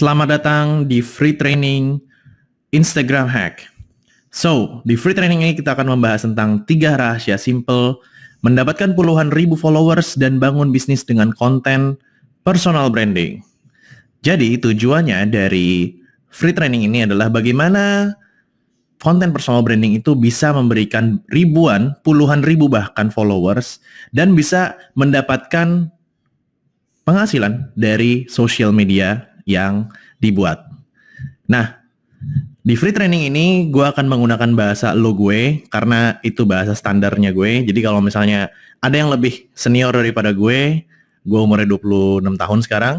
Selamat datang di Free Training Instagram Hack. So, di Free Training ini kita akan membahas tentang 3 rahasia simple mendapatkan puluhan ribu followers dan bangun bisnis dengan konten personal branding. Jadi, tujuannya dari Free Training ini adalah bagaimana konten personal branding itu bisa memberikan ribuan, puluhan ribu bahkan followers dan bisa mendapatkan penghasilan dari social media yang dibuat. Nah, di free training ini gue akan menggunakan bahasa lo gue karena itu bahasa standarnya gue. Jadi kalau misalnya ada yang lebih senior daripada gue umurnya 26 tahun sekarang,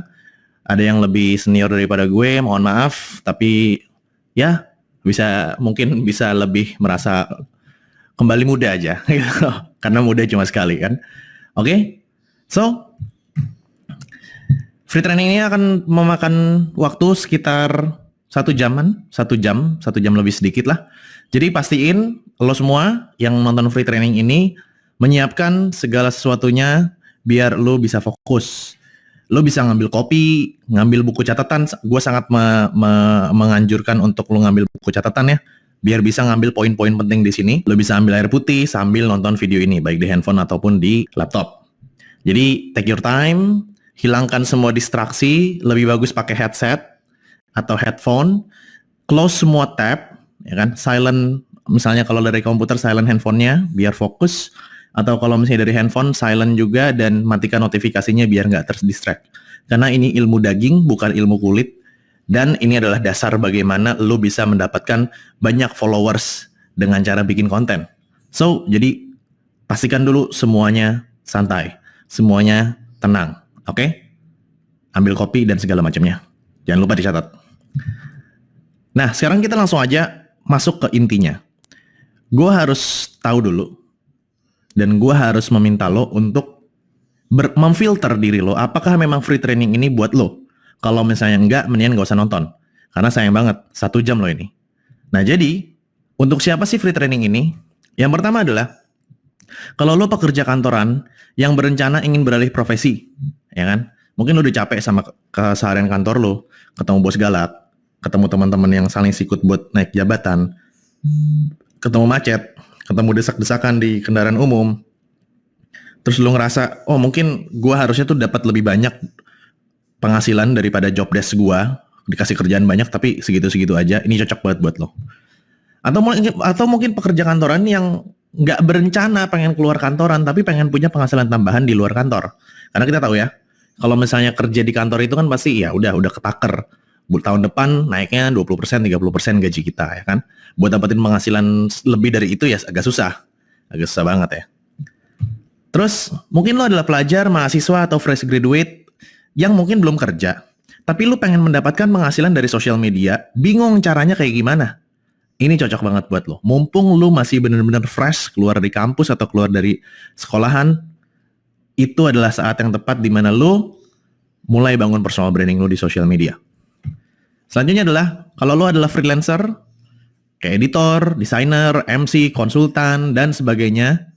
ada yang lebih senior daripada gue, mohon maaf, tapi ya mungkin bisa lebih merasa kembali muda aja gitu. Karena muda cuma sekali kan. Oke? So, free training ini akan memakan waktu sekitar 1 jam lebih sedikit lah. Jadi pastiin lo semua yang nonton free training ini menyiapkan segala sesuatunya biar lo bisa fokus. Lo bisa ngambil kopi, ngambil buku catatan. Gue sangat menganjurkan untuk lo ngambil buku catatan ya, biar bisa ngambil poin-poin penting di sini. Lo bisa ambil air putih sambil nonton video ini, baik di handphone ataupun di laptop. Jadi take your time. Hilangkan semua distraksi, lebih bagus pakai headset atau headphone, close semua tab, ya kan? Silent, misalnya kalau dari komputer silent handphonenya biar fokus, atau kalau misalnya dari handphone silent juga dan matikan notifikasinya biar nggak terdistract. Karena ini ilmu daging, bukan ilmu kulit, dan ini adalah dasar bagaimana lo bisa mendapatkan banyak followers dengan cara bikin konten. So, jadi pastikan dulu semuanya santai, semuanya tenang. Oke? Ambil kopi dan segala macamnya. Jangan lupa dicatat. Nah, sekarang kita langsung aja masuk ke intinya. Gue harus tahu dulu, dan gue harus meminta lo untuk memfilter diri lo. Apakah memang free training ini buat lo? Kalau misalnya enggak, mendingan gak usah nonton. Karena sayang banget, 1 jam lo ini. Nah, jadi, untuk siapa sih free training ini? Yang pertama adalah, kalau lo pekerja kantoran yang berencana ingin beralih profesi, ya kan? Mungkin lo udah capek sama keseharian kantor lo, ketemu bos galak, ketemu teman-teman yang saling sikut buat naik jabatan, ketemu macet, ketemu desak-desakan di kendaraan umum. Terus lo ngerasa, oh mungkin gua harusnya tuh dapat lebih banyak penghasilan daripada job desk gua, dikasih kerjaan banyak tapi segitu-segitu aja. Ini cocok banget buat lo. Atau mungkin pekerja kantoran yang nggak berencana pengen keluar kantoran tapi pengen punya penghasilan tambahan di luar kantor. Karena kita tahu ya, kalau misalnya kerja di kantor itu kan pasti ya udah ketaker. Tahun depan naiknya 20%, 30% gaji kita ya kan. Buat dapetin penghasilan lebih dari itu ya agak susah. Agak susah banget ya. Terus mungkin lo adalah pelajar, mahasiswa atau fresh graduate yang mungkin belum kerja, tapi lo pengen mendapatkan penghasilan dari sosial media, bingung caranya kayak gimana. Ini cocok banget buat lo. Mumpung lo masih bener-bener fresh, keluar dari kampus atau keluar dari sekolahan, itu adalah saat yang tepat di mana lo mulai bangun personal branding lo di sosial media. Selanjutnya adalah, kalau lo adalah freelancer, kayak editor, desainer, MC, konsultan, dan sebagainya,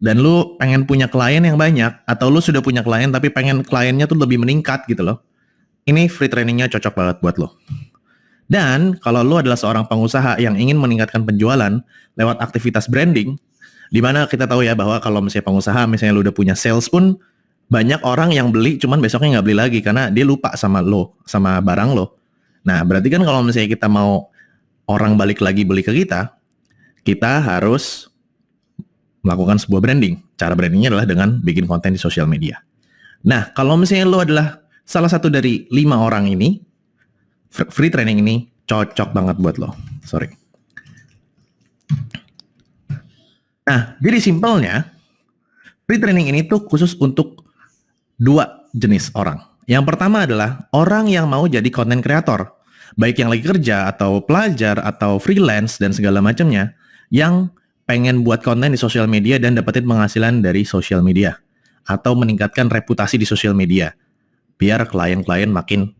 dan lo pengen punya klien yang banyak, atau lo sudah punya klien tapi pengen kliennya tuh lebih meningkat gitu loh, ini free trainingnya cocok banget buat lo. Dan kalau lo adalah seorang pengusaha yang ingin meningkatkan penjualan lewat aktivitas branding, di mana kita tahu ya bahwa kalau misalnya pengusaha, misalnya lo udah punya sales pun, banyak orang yang beli cuman besoknya nggak beli lagi karena dia lupa sama lo, sama barang lo. Nah, berarti kan kalau misalnya kita mau orang balik lagi beli ke kita harus melakukan sebuah branding. Cara brandingnya adalah dengan bikin konten di sosial media. Nah, kalau misalnya lo adalah salah satu dari 5 orang ini, free training ini cocok banget buat lo. Sorry. Nah, jadi simpelnya, free training ini tuh khusus untuk 2 jenis orang. Yang pertama adalah orang yang mau jadi content creator, baik yang lagi kerja atau pelajar atau freelance dan segala macamnya, yang pengen buat konten di sosial media dan dapetin penghasilan dari sosial media atau meningkatkan reputasi di sosial media biar klien-klien makin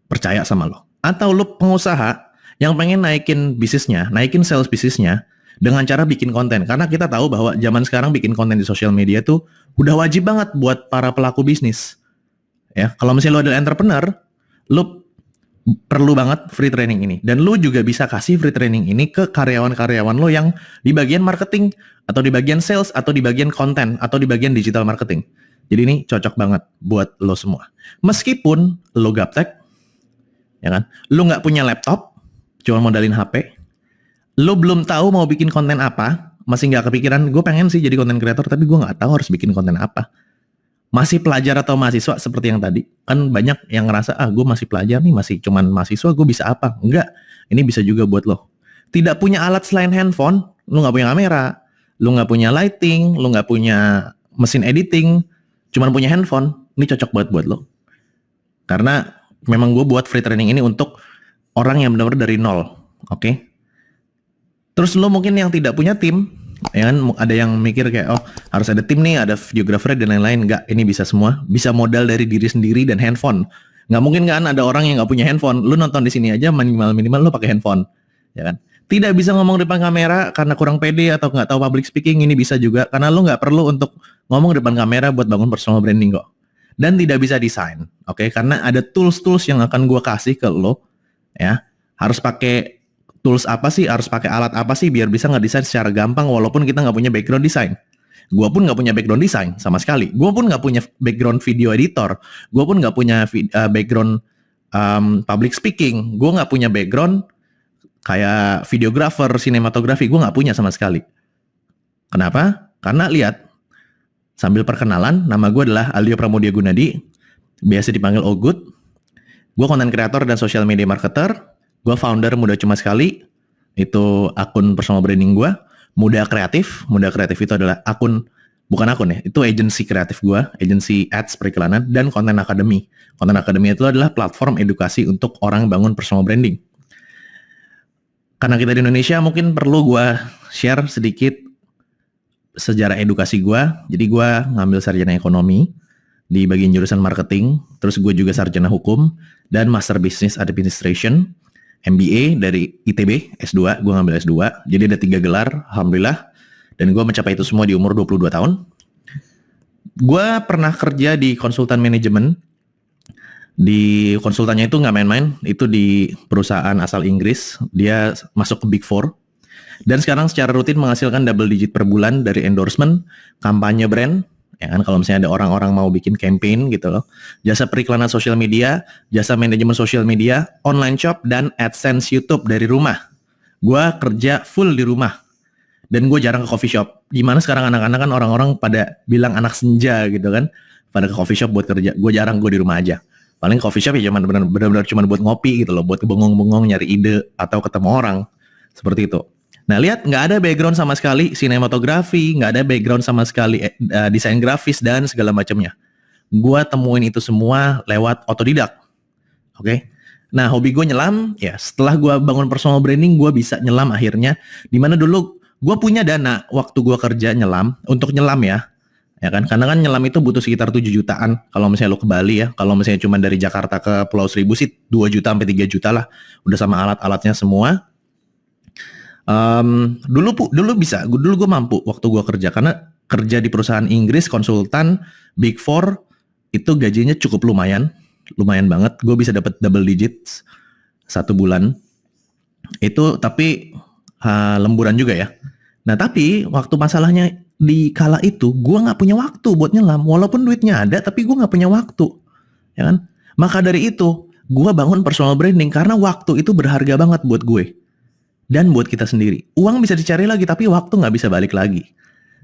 percaya sama lo. Atau lo pengusaha yang pengen naikin bisnisnya, naikin sales bisnisnya dengan cara bikin konten. Karena kita tahu bahwa zaman sekarang bikin konten di sosial media tuh udah wajib banget buat para pelaku bisnis. Ya, kalau misalnya lo adalah entrepreneur, lo perlu banget free training ini. Dan lu juga bisa kasih free training ini ke karyawan-karyawan lo yang di bagian marketing, atau di bagian sales, atau di bagian konten, atau di bagian digital marketing. Jadi ini cocok banget buat lo semua. Meskipun lo gaptek, ya kan, lo nggak punya laptop, cuma modalin HP, lo belum tahu mau bikin konten apa, masih nggak kepikiran, gue pengen sih jadi konten creator, tapi gue nggak tahu harus bikin konten apa. Masih pelajar atau mahasiswa seperti yang tadi, kan banyak yang ngerasa, gue masih pelajar nih, masih cuman mahasiswa, gue bisa apa? Enggak, ini bisa juga buat lo. Tidak punya alat selain handphone, lo nggak punya kamera, lo nggak punya lighting, lo nggak punya mesin editing, cuman punya handphone, ini cocok banget buat lo. Karena memang gue buat free training ini untuk orang yang benar-benar dari nol, oke? Terus lo mungkin yang tidak punya tim, ya kan, ada yang mikir kayak harus ada tim nih, ada videografer dan lain-lain. Enggak, ini bisa semua, bisa modal dari diri sendiri dan handphone. Nggak mungkin kan ada orang yang nggak punya handphone. Lu nonton di sini aja minimal lu pakai handphone, ya kan. Tidak bisa ngomong depan kamera karena kurang pede atau nggak tahu public speaking, ini bisa juga karena lu nggak perlu untuk ngomong depan kamera buat bangun personal branding kok. Dan tidak bisa desain, oke? Karena ada tools-tools yang akan gua kasih ke lo, ya. Harus pakai tools apa sih, harus pakai alat apa sih biar bisa ngedesain secara gampang walaupun kita nggak punya background desain. Gua pun nggak punya background desain sama sekali. Gua pun nggak punya background video editor. Gua pun nggak punya background public speaking. Gua nggak punya background kayak videographer, sinematografi. Gua nggak punya sama sekali. Kenapa? Karena lihat, sambil perkenalan, nama gue adalah Aldio Pramudia Gunadi, biasa dipanggil Ogut. Gue content creator dan social media marketer. Gue founder Muda Cuma Sekali, itu akun personal branding gue. Muda Kreatif itu adalah bukan akun ya, itu agency kreatif gue, agency ads periklanan, dan Content Academy. Content Academy itu adalah platform edukasi untuk orang bangun personal branding. Karena kita di Indonesia, mungkin perlu gue share sedikit sejarah edukasi gue. Jadi gue ngambil sarjana ekonomi di bagian jurusan marketing, terus gue juga sarjana hukum dan master business administration, MBA dari ITB, S2, gue ngambil S2. Jadi ada 3 gelar, alhamdulillah. Dan gue mencapai itu semua di umur 22 tahun. Gue pernah kerja di konsultan manajemen. Di konsultannya itu nggak main-main, itu di perusahaan asal Inggris. Dia masuk ke Big Four. Dan sekarang secara rutin menghasilkan double digit per bulan dari endorsement, kampanye brand, ya kan, kalau misalnya ada orang-orang mau bikin campaign gitu loh, jasa periklanan sosial media, jasa manajemen sosial media, online shop, dan AdSense YouTube dari rumah. Gue kerja full di rumah. Dan gue jarang ke coffee shop. Gimana sekarang anak-anak kan orang-orang pada bilang anak senja gitu kan, pada ke coffee shop buat kerja. Gue jarang, gue di rumah aja. Paling coffee shop ya benar-benar cuma buat ngopi gitu loh, buat bengong-bengong nyari ide atau ketemu orang. Seperti itu. Nah lihat, nggak ada background sama sekali sinematografi, nggak ada background sama sekali desain grafis dan segala macamnya. Gua temuin itu semua lewat otodidak. Oke. Nah hobi gue nyelam, ya setelah gue bangun personal branding, gue bisa nyelam akhirnya. Dimana dulu gue punya dana waktu gue kerja nyelam, untuk nyelam ya kan, karena kan nyelam itu butuh sekitar 7 jutaan kalau misalnya lo ke Bali ya. Kalau misalnya cuma dari Jakarta ke Pulau Seribu sih 2 juta sampai 3 juta lah, udah sama alat-alatnya semua. Dulu gue mampu waktu gue kerja, karena kerja di perusahaan Inggris konsultan Big Four itu gajinya cukup lumayan banget. Gue bisa dapat double digits 1 bulan itu, tapi lemburan juga ya. Nah tapi waktu masalahnya di kala itu gue nggak punya waktu buat nyelam, walaupun duitnya ada tapi gue nggak punya waktu, ya kan. Maka dari itu gue bangun personal branding, karena waktu itu berharga banget buat gue dan buat kita sendiri. Uang bisa dicari lagi, tapi waktu nggak bisa balik lagi.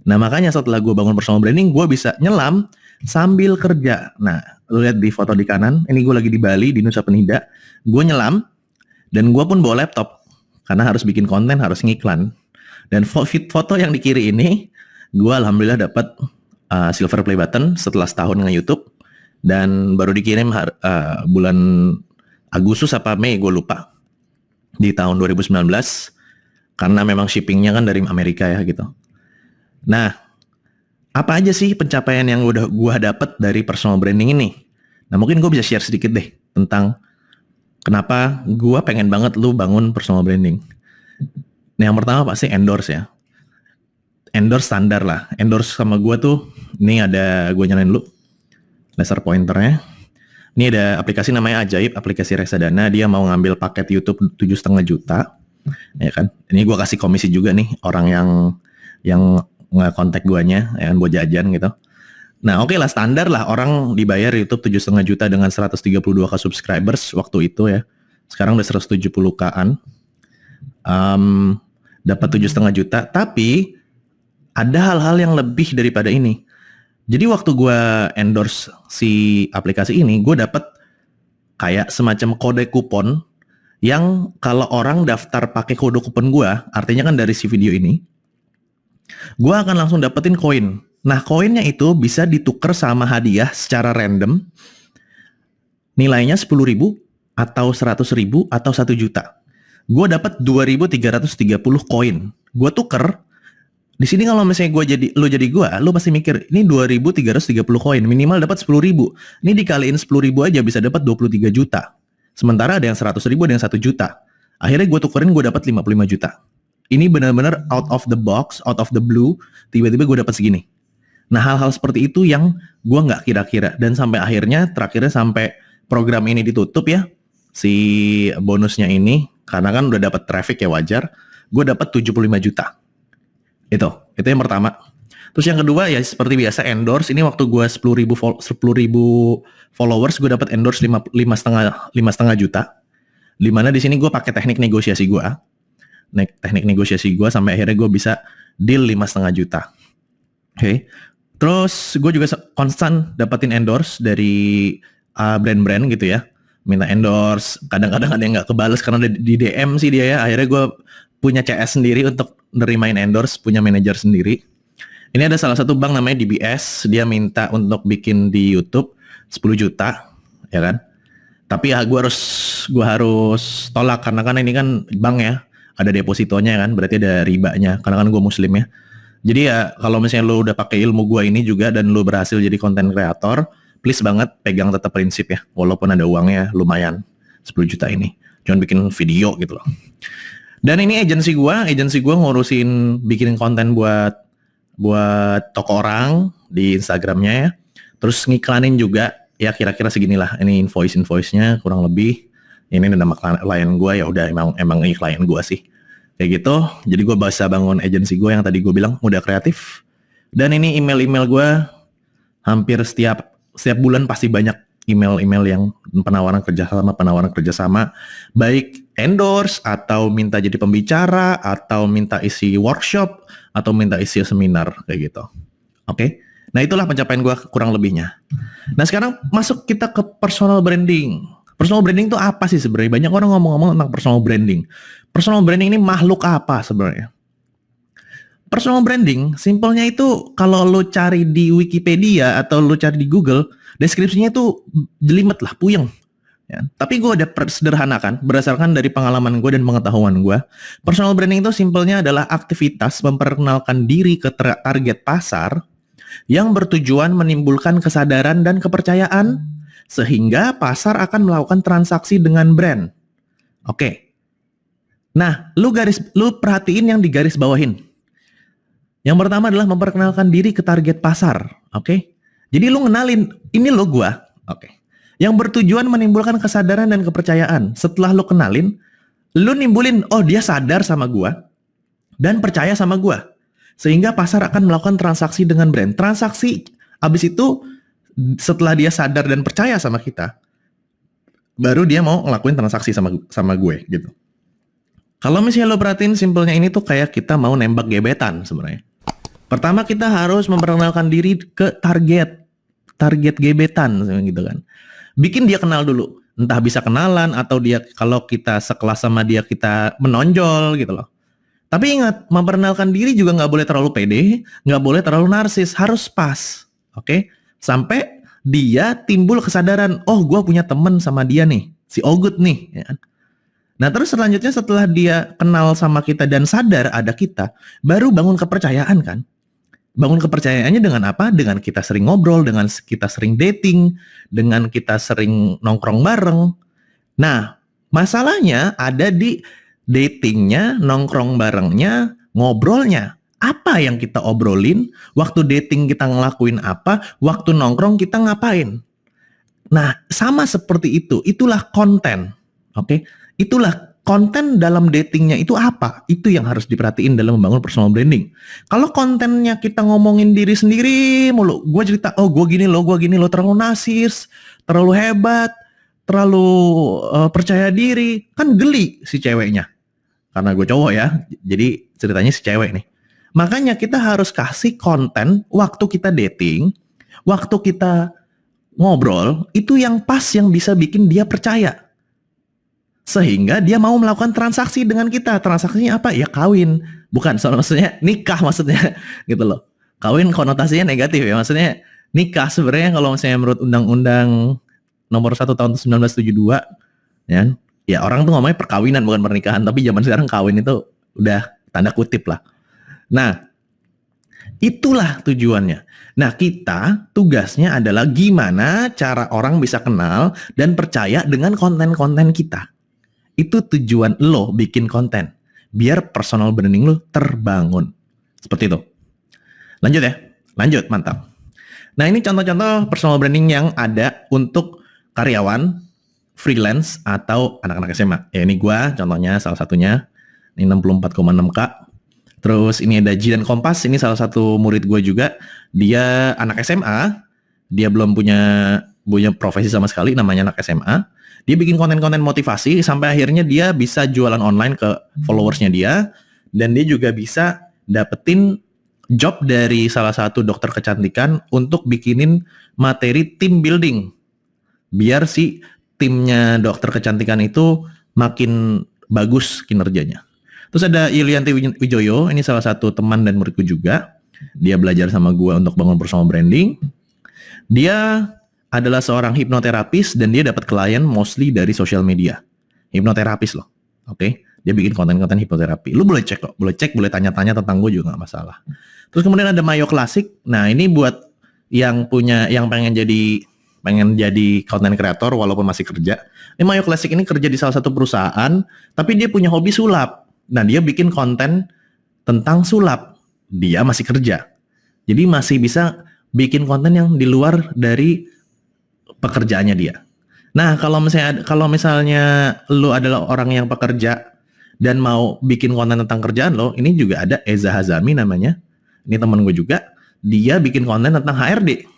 Nah makanya setelah gue bangun personal branding, gue bisa nyelam sambil kerja. Nah lu lihat di foto di kanan, ini gue lagi di Bali, di Nusa Penida. Gue nyelam, dan gue pun bawa laptop, karena harus bikin konten, harus ngiklan. Dan foto yang di kiri ini, gue alhamdulillah dapat silver play button setelah setahun nge-YouTube. Dan baru dikirim bulan Agustus apa Mei, gue lupa, di tahun 2019, karena memang shippingnya kan dari Amerika ya gitu. Nah, apa aja sih pencapaian yang udah gue dapet dari personal branding ini? Nah mungkin gue bisa share sedikit deh tentang kenapa gue pengen banget lu bangun personal branding. Nah yang pertama pasti endorse ya. Endorse standar lah. Endorse sama gue tuh, ini ada gue nyalain dulu laser pointernya. Ini ada aplikasi namanya Ajaib, aplikasi reksadana. Dia mau ngambil paket YouTube 7,5 juta, ya kan? Ini gue kasih komisi juga nih orang yang nge-kontak guanya, ya kan, buat jajan gitu. Nah oke lah, standar lah orang dibayar YouTube 7,5 juta dengan 132k subscribers waktu itu ya. Sekarang udah 170k-an. Dapat 7,5 juta, tapi ada hal-hal yang lebih daripada ini. Jadi waktu gue endorse si aplikasi ini, gue dapat kayak semacam kode kupon yang kalau orang daftar pakai kode kupon gue, artinya kan dari si video ini, gue akan langsung dapetin koin. Nah koinnya itu bisa ditukar sama hadiah secara random, nilainya 10.000 atau 100.000 atau 1 juta. Gue dapat 2.330 koin. Gue tuker. Di sini kalau misalnya lo jadi gue, lo pasti mikir ini 2.330 koin, minimal dapat 10.000. Ini dikaliin 10.000 aja bisa dapat 23 juta. Sementara ada yang 100.000, ada yang 1 juta. Akhirnya gue tukerin, gue dapat 55 juta. Ini benar-benar out of the box, out of the blue, tiba-tiba gue dapat segini. Nah hal-hal seperti itu yang gue nggak kira-kira, dan sampai akhirnya terakhirnya sampai program ini ditutup ya, si bonusnya ini, karena kan udah dapat traffic ya wajar, gue dapat 75 juta. Itu yang pertama. Terus yang kedua ya seperti biasa endorse. Ini waktu gue 10.000 followers, gue dapat endorse 5,5 juta. Dimana di sini gue pakai teknik negosiasi gue. Sampai akhirnya gue bisa deal 5,5 juta. Oke. Terus gue juga konstan dapetin endorse dari brand-brand gitu ya. Minta endorse, kadang-kadang ada yang nggak kebales karena di DM sih dia ya. Akhirnya gue punya CS sendiri untuk nerimain endorse, punya manajer sendiri. Ini ada salah satu bank namanya DBS, dia minta untuk bikin di YouTube 10 juta, ya kan? Tapi ya gue harus tolak karena kan ini kan bank ya, ada depositonya kan, berarti ada ribanya. Karena kan gue muslim ya. Jadi ya kalau misalnya lo udah pakai ilmu gue ini juga dan lo berhasil jadi content creator, please banget pegang tetap prinsip ya, walaupun ada uangnya lumayan 10 juta ini. Jangan bikin video gitu loh. Dan ini agensi gua ngurusin bikin konten buat toko orang di Instagramnya ya. Terus ngiklanin juga ya kira-kira seginilah. Ini invoice-nya kurang lebih. Ini nama klien gua ya udah emang ini klien gua sih. Kayak gitu. Jadi gua bisa bangun agensi gua yang tadi gua bilang muda kreatif. Dan ini email gua hampir setiap bulan pasti banyak email yang penawaran kerjasama, baik endorse atau minta jadi pembicara atau minta isi workshop atau minta isi seminar kayak gitu. Oke. Nah itulah pencapaian gue kurang lebihnya. Nah sekarang masuk kita ke personal branding. Personal branding itu apa sih sebenarnya? Banyak orang ngomong-ngomong tentang personal branding. Personal branding ini makhluk apa sebenarnya? Personal branding, simpelnya itu kalau lo cari di Wikipedia atau lo cari di Google, deskripsinya itu jelimet lah, puyeng. Ya. Tapi gue udah sederhanakan berdasarkan dari pengalaman gue dan pengetahuan gue. Personal branding itu simpelnya adalah aktivitas memperkenalkan diri ke target pasar yang bertujuan menimbulkan kesadaran dan kepercayaan sehingga pasar akan melakukan transaksi dengan brand. Oke. Nah, lu perhatiin yang di garis bawahin. Yang pertama adalah memperkenalkan diri ke target pasar, oke? Jadi lu ngenalin, ini lo gua, oke? Yang bertujuan menimbulkan kesadaran dan kepercayaan. Setelah lu kenalin, lu nimbulin, oh dia sadar sama gua dan percaya sama gua, sehingga pasar akan melakukan transaksi dengan brand. Transaksi, abis itu setelah dia sadar dan percaya sama kita, baru dia mau ngelakuin transaksi sama gue gitu. Kalau misalnya lo perhatiin simpelnya ini tuh kayak kita mau nembak gebetan sebenarnya. Pertama kita harus memperkenalkan diri ke target gebetan gitu kan. Bikin dia kenal dulu. Entah bisa kenalan atau dia kalau kita sekelas sama dia kita menonjol gitu loh. Tapi ingat, memperkenalkan diri juga nggak boleh terlalu pede, nggak boleh terlalu narsis, harus pas. Oke? Sampai dia timbul kesadaran, oh gue punya temen sama dia nih, si Ogut nih. Ya kan? Nah terus selanjutnya setelah dia kenal sama kita dan sadar ada kita, baru bangun kepercayaan kan. Bangun kepercayaannya dengan apa? Dengan kita sering ngobrol, dengan kita sering dating, dengan kita sering nongkrong bareng. Nah, masalahnya ada di datingnya, nongkrong barengnya, ngobrolnya. Apa yang kita obrolin? Waktu dating kita ngelakuin apa? Waktu nongkrong kita ngapain? Nah, sama seperti itu. Itulah konten. Oke. Itulah konten dalam datingnya itu apa? Itu yang harus diperhatiin dalam membangun personal branding. Kalau kontennya kita ngomongin diri sendiri mulu, gue cerita, oh gue gini loh, terlalu narsis, terlalu hebat, terlalu percaya diri, kan geli si ceweknya. Karena gue cowok ya, jadi ceritanya si cewek nih. Makanya kita harus kasih konten waktu kita dating, waktu kita ngobrol, itu yang pas yang bisa bikin dia percaya. Sehingga dia mau melakukan transaksi dengan kita. Transaksinya apa? Ya kawin. Bukan, soal maksudnya nikah maksudnya gitu loh. Kawin konotasinya negatif ya. Maksudnya nikah sebenarnya kalau misalnya menurut Undang-Undang nomor 1 tahun 1972 ya, ya orang tuh ngomongnya perkawinan bukan pernikahan, tapi zaman sekarang kawin itu udah tanda kutip lah. Nah, itulah tujuannya. Nah, kita tugasnya adalah gimana cara orang bisa kenal dan percaya dengan konten-konten kita. Itu tujuan lo bikin konten. Biar personal branding lo terbangun. Seperti itu. Lanjut ya. Lanjut, mantap. Nah, ini contoh-contoh personal branding yang ada untuk karyawan, freelance, atau anak-anak SMA. Ya, ini gua contohnya salah satunya. Ini 64,6K. Terus ini ada Jidan Kompas, ini salah satu murid gue juga. Dia anak SMA, dia belum punya profesi sama sekali, namanya anak SMA. Dia bikin konten-konten motivasi sampai akhirnya dia bisa jualan online ke followersnya dia, dan dia juga bisa dapetin job dari salah satu dokter kecantikan untuk bikinin materi team building biar si timnya dokter kecantikan itu makin bagus kinerjanya. Terus ada Ilianti Wijoyo, ini salah satu teman dan muridku juga. Dia belajar sama gue untuk bangun personal branding. Dia adalah seorang hipnoterapis dan dia dapat klien mostly dari sosial media. Hipnoterapis loh. Oke, dia bikin konten-konten hipnoterapi. Lu boleh cek kok, boleh tanya-tanya tentang gue juga nggak masalah. Terus kemudian ada Mayo Classic. Nah, ini buat yang pengen jadi content creator walaupun masih kerja. Ini Mayo Classic ini kerja di salah satu perusahaan, tapi dia punya hobi sulap. Nah, dia bikin konten tentang sulap. Dia masih kerja. Jadi masih bisa bikin konten yang di luar dari pekerjaannya dia. Nah, kalau misalnya lu adalah orang yang pekerja dan mau bikin konten tentang kerjaan lo, ini juga ada Eza Hazami namanya. Ini teman gue juga. Dia bikin konten tentang HRD.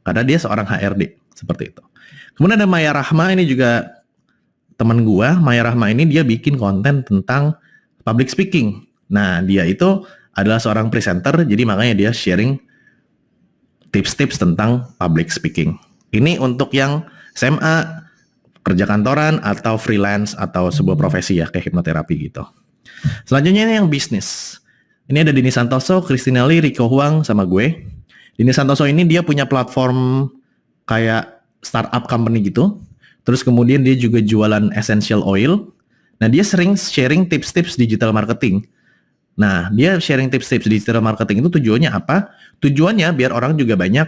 Karena dia seorang HRD. Seperti itu. Kemudian ada Maya Rahma, ini juga teman gue. Maya Rahma ini dia bikin konten tentang public speaking. Nah, dia itu adalah seorang presenter, jadi makanya dia sharing tips-tips tentang public speaking. Ini untuk yang SMA, kerja kantoran, atau freelance, atau sebuah profesi ya, kayak hipnoterapi gitu. Selanjutnya ini yang bisnis. Ini ada Dini Santoso, Christina Lee, Rico Huang, sama gue. Dini Santoso ini dia punya platform kayak startup company gitu. Terus kemudian dia juga jualan essential oil. Nah, dia sering sharing tips-tips digital marketing. Nah, dia sharing tips-tips digital marketing itu tujuannya apa? Tujuannya biar orang juga banyak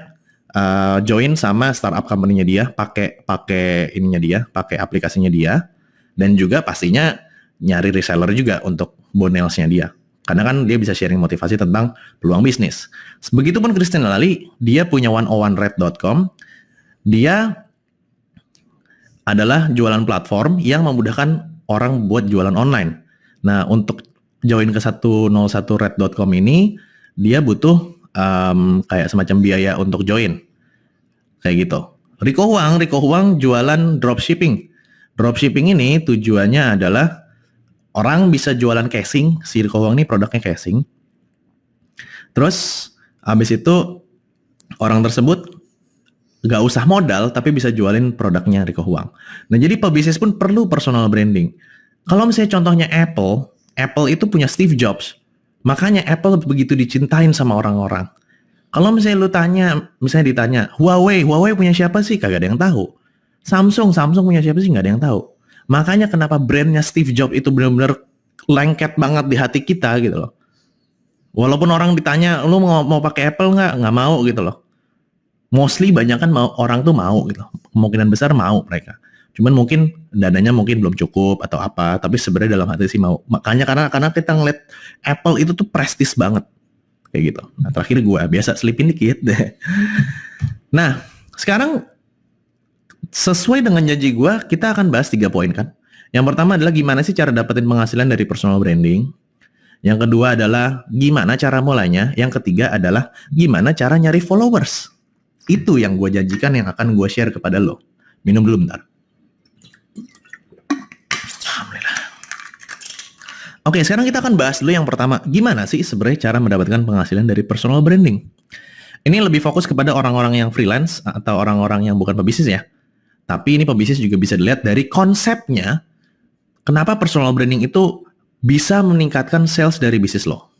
join sama startup company-nya dia, pakai ininya dia, pakai aplikasinya dia, dan juga pastinya nyari reseller juga untuk bonelsnya dia. Karena kan dia bisa sharing motivasi tentang peluang bisnis. Begitupun Christina Lali, dia punya 101red.com. Dia adalah jualan platform yang memudahkan orang buat jualan online. Nah, untuk join ke 101red.com ini, dia butuh kayak semacam biaya untuk join. Kayak gitu. Rico Huang jualan dropshipping. Dropshipping ini tujuannya adalah orang bisa jualan casing. Si Rico Huang ini produknya casing. Terus habis itu orang tersebut gak usah modal tapi bisa jualin produknya Rico Huang. Nah, jadi pebisnis pun perlu personal branding. Kalau misalnya contohnya Apple itu punya Steve Jobs. Makanya Apple begitu dicintain sama orang-orang. Kalau misalnya ditanya, Huawei punya siapa sih? Kagak ada yang tahu. Samsung punya siapa sih? Nggak ada yang tahu. Makanya kenapa brandnya Steve Jobs itu benar-benar lengket banget di hati kita gitu loh. Walaupun orang ditanya, lu mau pakai Apple nggak mau gitu loh. Mostly banyak kan orang tuh mau gitu. Kemungkinan besar mau mereka. Cuman mungkin dananya belum cukup atau apa, tapi sebenarnya dalam hati sih mau. Makanya karena kita ngeliat Apple itu tuh prestis banget. Kayak gitu. Nah, terakhir gue biasa selipin dikit deh. Nah, sekarang Sesuai dengan janji gue, kita akan bahas 3 poin kan. Yang pertama adalah gimana sih cara dapetin penghasilan dari personal branding. Yang kedua adalah gimana cara mulainya. Yang ketiga adalah gimana cara nyari followers. Itu yang gue janjikan yang akan gue share kepada lo. Minum dulu bentar. Alhamdulillah. Oke, sekarang kita akan bahas dulu yang pertama. Gimana sih sebenarnya cara mendapatkan penghasilan dari personal branding? Ini lebih fokus kepada orang-orang yang freelance atau orang-orang yang bukan pebisnis ya. Tapi ini pebisnis juga bisa dilihat dari konsepnya. Kenapa personal branding itu bisa meningkatkan sales dari bisnis lo?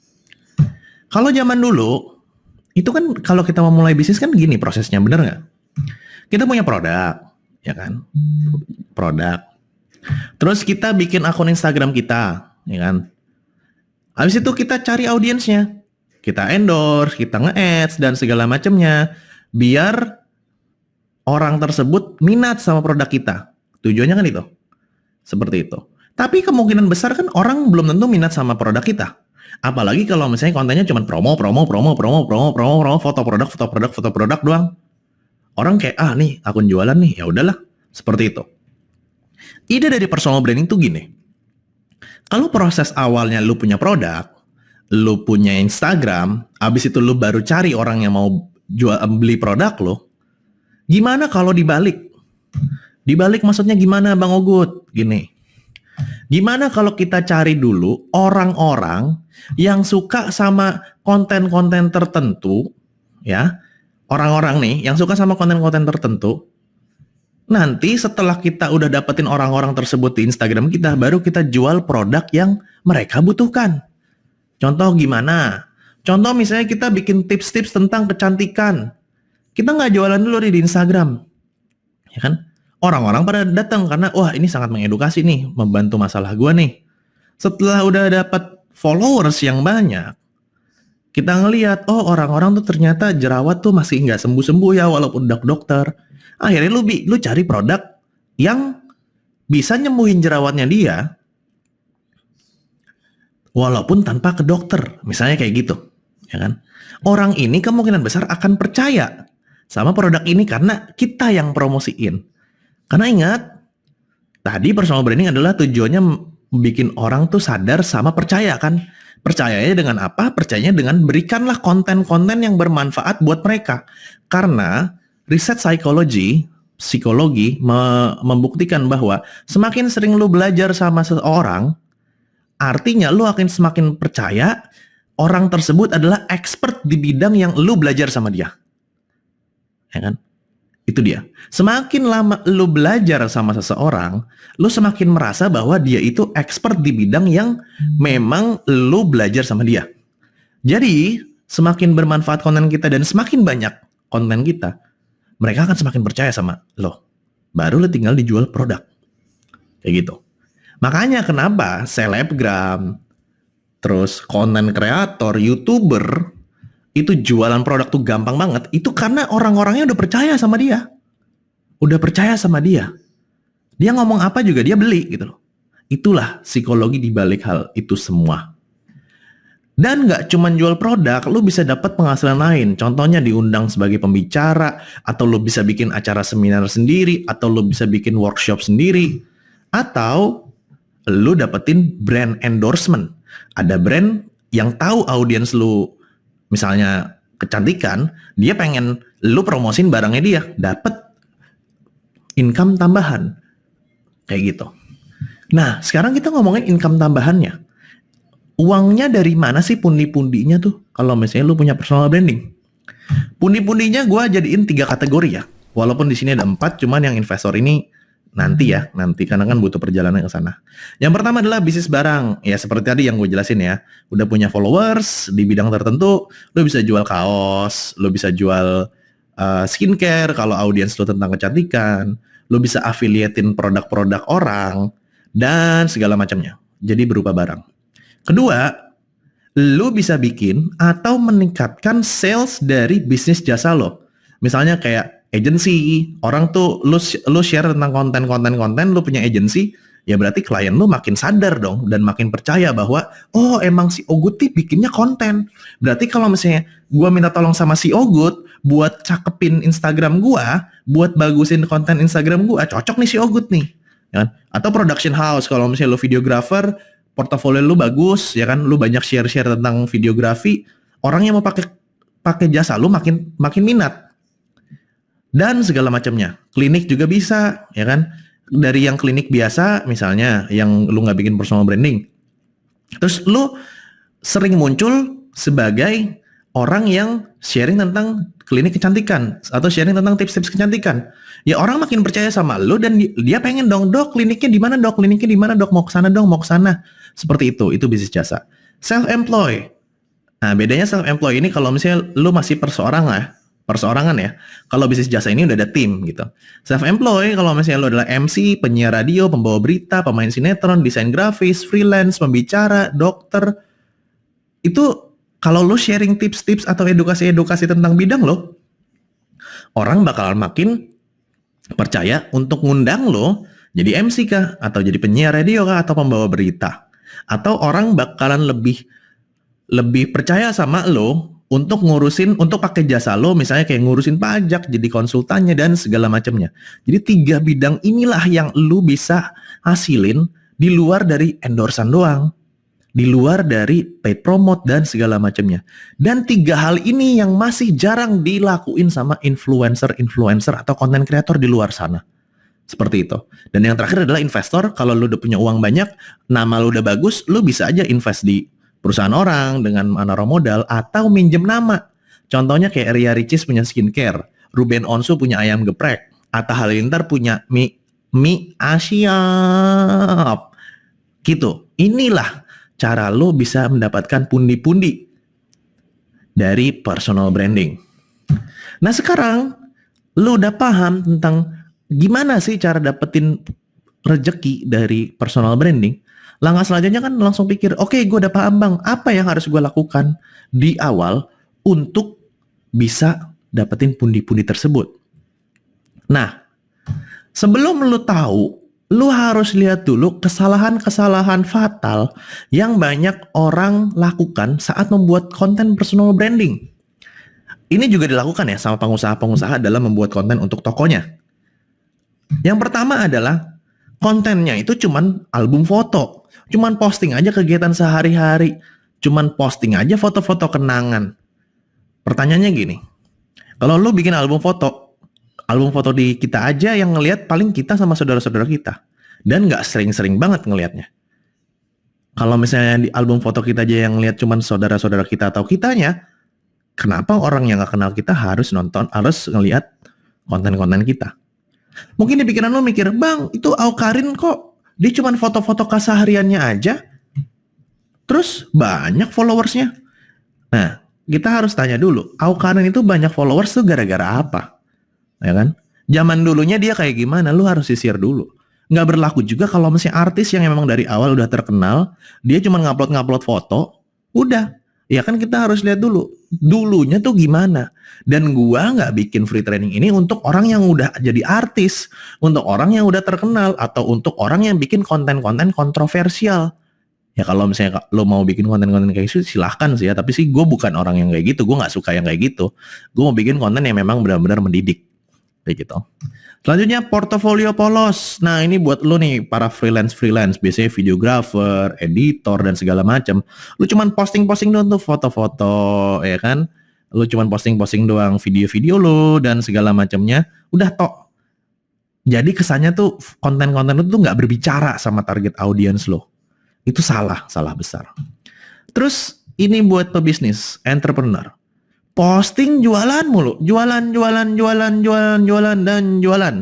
Kalau zaman dulu, itu kan kalau kita mau mulai bisnis kan gini prosesnya, bener nggak? Kita punya produk, ya kan? Produk. Terus kita bikin akun Instagram kita, ya kan? Habis itu kita cari audiensnya. Kita endorse, kita nge-ads, dan segala macamnya. Biar orang tersebut minat sama produk kita. Tujuannya kan itu. Seperti itu. Tapi kemungkinan besar kan orang belum tentu minat sama produk kita. Apalagi kalau misalnya kontennya cuma promo, foto produk doang. Orang kayak, nih akun jualan nih, ya udahlah. Seperti itu. Ide dari personal branding tuh gini. Kalau proses awalnya lu punya produk, lu punya Instagram, abis itu lu baru cari orang yang mau beli produk lu, gimana kalau dibalik? Dibalik maksudnya gimana Bang Ogut? Gini. Gimana kalau kita cari dulu orang-orang yang suka sama konten-konten tertentu, ya, orang-orang nih yang suka sama konten-konten tertentu. Nanti setelah kita udah dapetin orang-orang tersebut di Instagram kita, baru kita jual produk yang mereka butuhkan. Contoh gimana? Contoh misalnya kita bikin tips-tips tentang kecantikan. Kita nggak jualan dulu di Instagram, ya kan? Orang-orang pada datang karena wah ini sangat mengedukasi nih, membantu masalah gua nih. Setelah udah dapat followers yang banyak, kita ngelihat orang-orang tuh ternyata jerawat tuh masih nggak sembuh-sembuh ya walaupun dokter. Akhirnya lu cari produk yang bisa nyembuhin jerawatnya dia walaupun tanpa ke dokter, misalnya kayak gitu, ya kan? Orang ini kemungkinan besar akan percaya sama produk ini karena kita yang promosiin. Karena ingat, tadi personal branding adalah tujuannya bikin orang tuh sadar sama percaya kan. Percayanya dengan apa? Percayanya dengan berikanlah konten-konten yang bermanfaat buat mereka. Karena riset psikologi membuktikan bahwa semakin sering lu belajar sama seseorang, artinya lu akan semakin percaya orang tersebut adalah expert di bidang yang lu belajar sama dia. Ya kan? Itu dia. Semakin lama lu belajar sama seseorang, lu semakin merasa bahwa dia itu expert di bidang yang memang lu belajar sama dia. Jadi, semakin bermanfaat konten kita dan semakin banyak konten kita, mereka akan semakin percaya sama lo. Baru lu tinggal dijual produk. Kayak gitu. Makanya kenapa selebgram, terus konten kreator, YouTuber, itu jualan produk tuh gampang banget, itu karena orang-orangnya udah percaya sama dia. Udah percaya sama dia. Dia ngomong apa juga dia beli gitu loh. Itulah psikologi di balik hal itu semua. Dan gak cuma jual produk, lu bisa dapat penghasilan lain. Contohnya diundang sebagai pembicara, atau lu bisa bikin acara seminar sendiri, atau lu bisa bikin workshop sendiri, atau lu dapetin brand endorsement. Ada brand yang tahu audiens lu misalnya kecantikan, dia pengen lu promosin barangnya dia, dapat income tambahan. Kayak gitu. Nah, sekarang kita ngomongin income tambahannya. Uangnya dari mana sih pundi-pundinya tuh? Kalau misalnya lu punya personal branding. Pundi-pundinya gue jadiin 3 kategori ya. Walaupun di sini ada 4, cuman yang investor ini nanti karena kan butuh perjalanan ke sana. Yang pertama adalah bisnis barang. Ya seperti tadi yang gue jelasin ya. Udah punya followers di bidang tertentu, lo bisa jual kaos, lo bisa jual skincare kalau audiens lo tentang kecantikan, lo bisa affiliatein produk-produk orang dan segala macamnya. Jadi berupa barang. Kedua, lo bisa bikin atau meningkatkan sales dari bisnis jasa lo. Misalnya kayak agency, orang tuh lu share tentang konten, lu punya agency, ya berarti klien lu makin sadar dong dan makin percaya bahwa oh emang si Ogut nih bikinnya konten. Berarti kalau misalnya gua minta tolong sama si Ogut buat cakepin Instagram gua, buat bagusin konten Instagram gua, cocok nih si Ogut nih. Ya kan? Atau production house, kalau misalnya lu videographer, portofolio lu bagus, ya kan, lu banyak share-share tentang videografi, orang yang mau pakai jasa lu makin minat. Dan segala macamnya. Klinik juga bisa, ya kan? Dari yang klinik biasa, misalnya yang lu nggak bikin personal branding, terus lu sering muncul sebagai orang yang sharing tentang klinik kecantikan atau sharing tentang tips-tips kecantikan. Ya orang makin percaya sama lu dan dia pengen dong, dok kliniknya di mana dok, kliniknya di mana dok, mau ke sana dong, mau ke sana. Seperti itu bisnis jasa. Self-employed. Nah bedanya self-employed ini kalau misalnya lu masih perseorangan ya. Kalau bisnis jasa ini udah ada tim gitu. Self-employed kalau misalnya lu adalah MC, penyiar radio, pembawa berita, pemain sinetron, desain grafis, freelance, pembicara, dokter, itu kalau lo sharing tips-tips atau edukasi-edukasi tentang bidang lo, orang bakal makin percaya untuk ngundang lo jadi MC kah, atau jadi penyiar radio kah, atau pembawa berita. Atau orang bakalan lebih percaya sama lo untuk pakai jasa lo, misalnya kayak ngurusin pajak, jadi konsultannya, dan segala macamnya. Jadi 3 bidang inilah yang lo bisa hasilin di luar dari endorsan doang. Di luar dari paid promote dan segala macamnya. Dan 3 hal ini yang masih jarang dilakuin sama influencer atau content creator di luar sana. Seperti itu. Dan yang terakhir adalah investor. Kalau lu udah punya uang banyak, nama lu udah bagus, lu bisa aja invest di perusahaan orang dengan naruh modal atau minjem nama. Contohnya kayak Ria Ricis punya skincare, Ruben Onsu punya ayam geprek, Atta Halilintar punya mie Asyap. Gitu. Inilah cara lo bisa mendapatkan pundi-pundi dari personal branding. Nah sekarang lo udah paham tentang gimana sih cara dapetin rejeki dari personal branding. Langkah selanjutnya kan langsung pikir, oke, gue udah paham bang, apa yang harus gue lakukan di awal untuk bisa dapetin pundi-pundi tersebut. Nah, sebelum lo tahu, lu harus lihat dulu kesalahan-kesalahan fatal yang banyak orang lakukan saat membuat konten personal branding. Ini juga dilakukan ya sama pengusaha-pengusaha dalam membuat konten untuk tokonya. Yang pertama adalah kontennya itu cuman album foto, cuman posting aja kegiatan sehari-hari, cuman posting aja foto-foto kenangan. Pertanyaannya gini, kalau lu bikin album foto di kita aja yang ngelihat paling kita sama saudara-saudara kita. Dan nggak sering-sering banget ngelihatnya. Kalau misalnya di album foto kita aja yang ngelihat cuman saudara-saudara kita atau kitanya, kenapa orang yang nggak kenal kita harus ngelihat konten-konten kita? Mungkin di pikiran lo mikir, bang itu Awkarin kok dia cuman foto-foto kesehariannya aja, terus banyak followersnya. Nah, kita harus tanya dulu, Awkarin itu banyak followers tuh gara-gara apa? Ya kan? Zaman dulunya dia kayak gimana, lu harus sisir dulu. Nggak berlaku juga kalau misalnya artis yang memang dari awal udah terkenal, dia cuma ngupload foto, udah. Ya kan kita harus lihat dulu, dulunya tuh gimana. Dan gua nggak bikin free training ini untuk orang yang udah jadi artis, untuk orang yang udah terkenal, atau untuk orang yang bikin konten-konten kontroversial. Ya kalau misalnya lo mau bikin konten-konten kayak gitu silahkan sih ya, tapi sih gue bukan orang yang kayak gitu, gue nggak suka yang kayak gitu. Gue mau bikin konten yang memang benar-benar mendidik. Kayak gitu. Selanjutnya portofolio polos. Nah ini buat lo nih para freelance, biasanya videographer, editor dan segala macam. Lo cuman posting doang tuh foto-foto, ya kan? Lo cuman posting doang video-video lo dan segala macamnya. Udah tok. Jadi kesannya tuh konten-konten lo tuh nggak berbicara sama target audience lo. Itu salah besar. Terus ini buat pebisnis, entrepreneur. Posting jualan mulu, jualan dan jualan.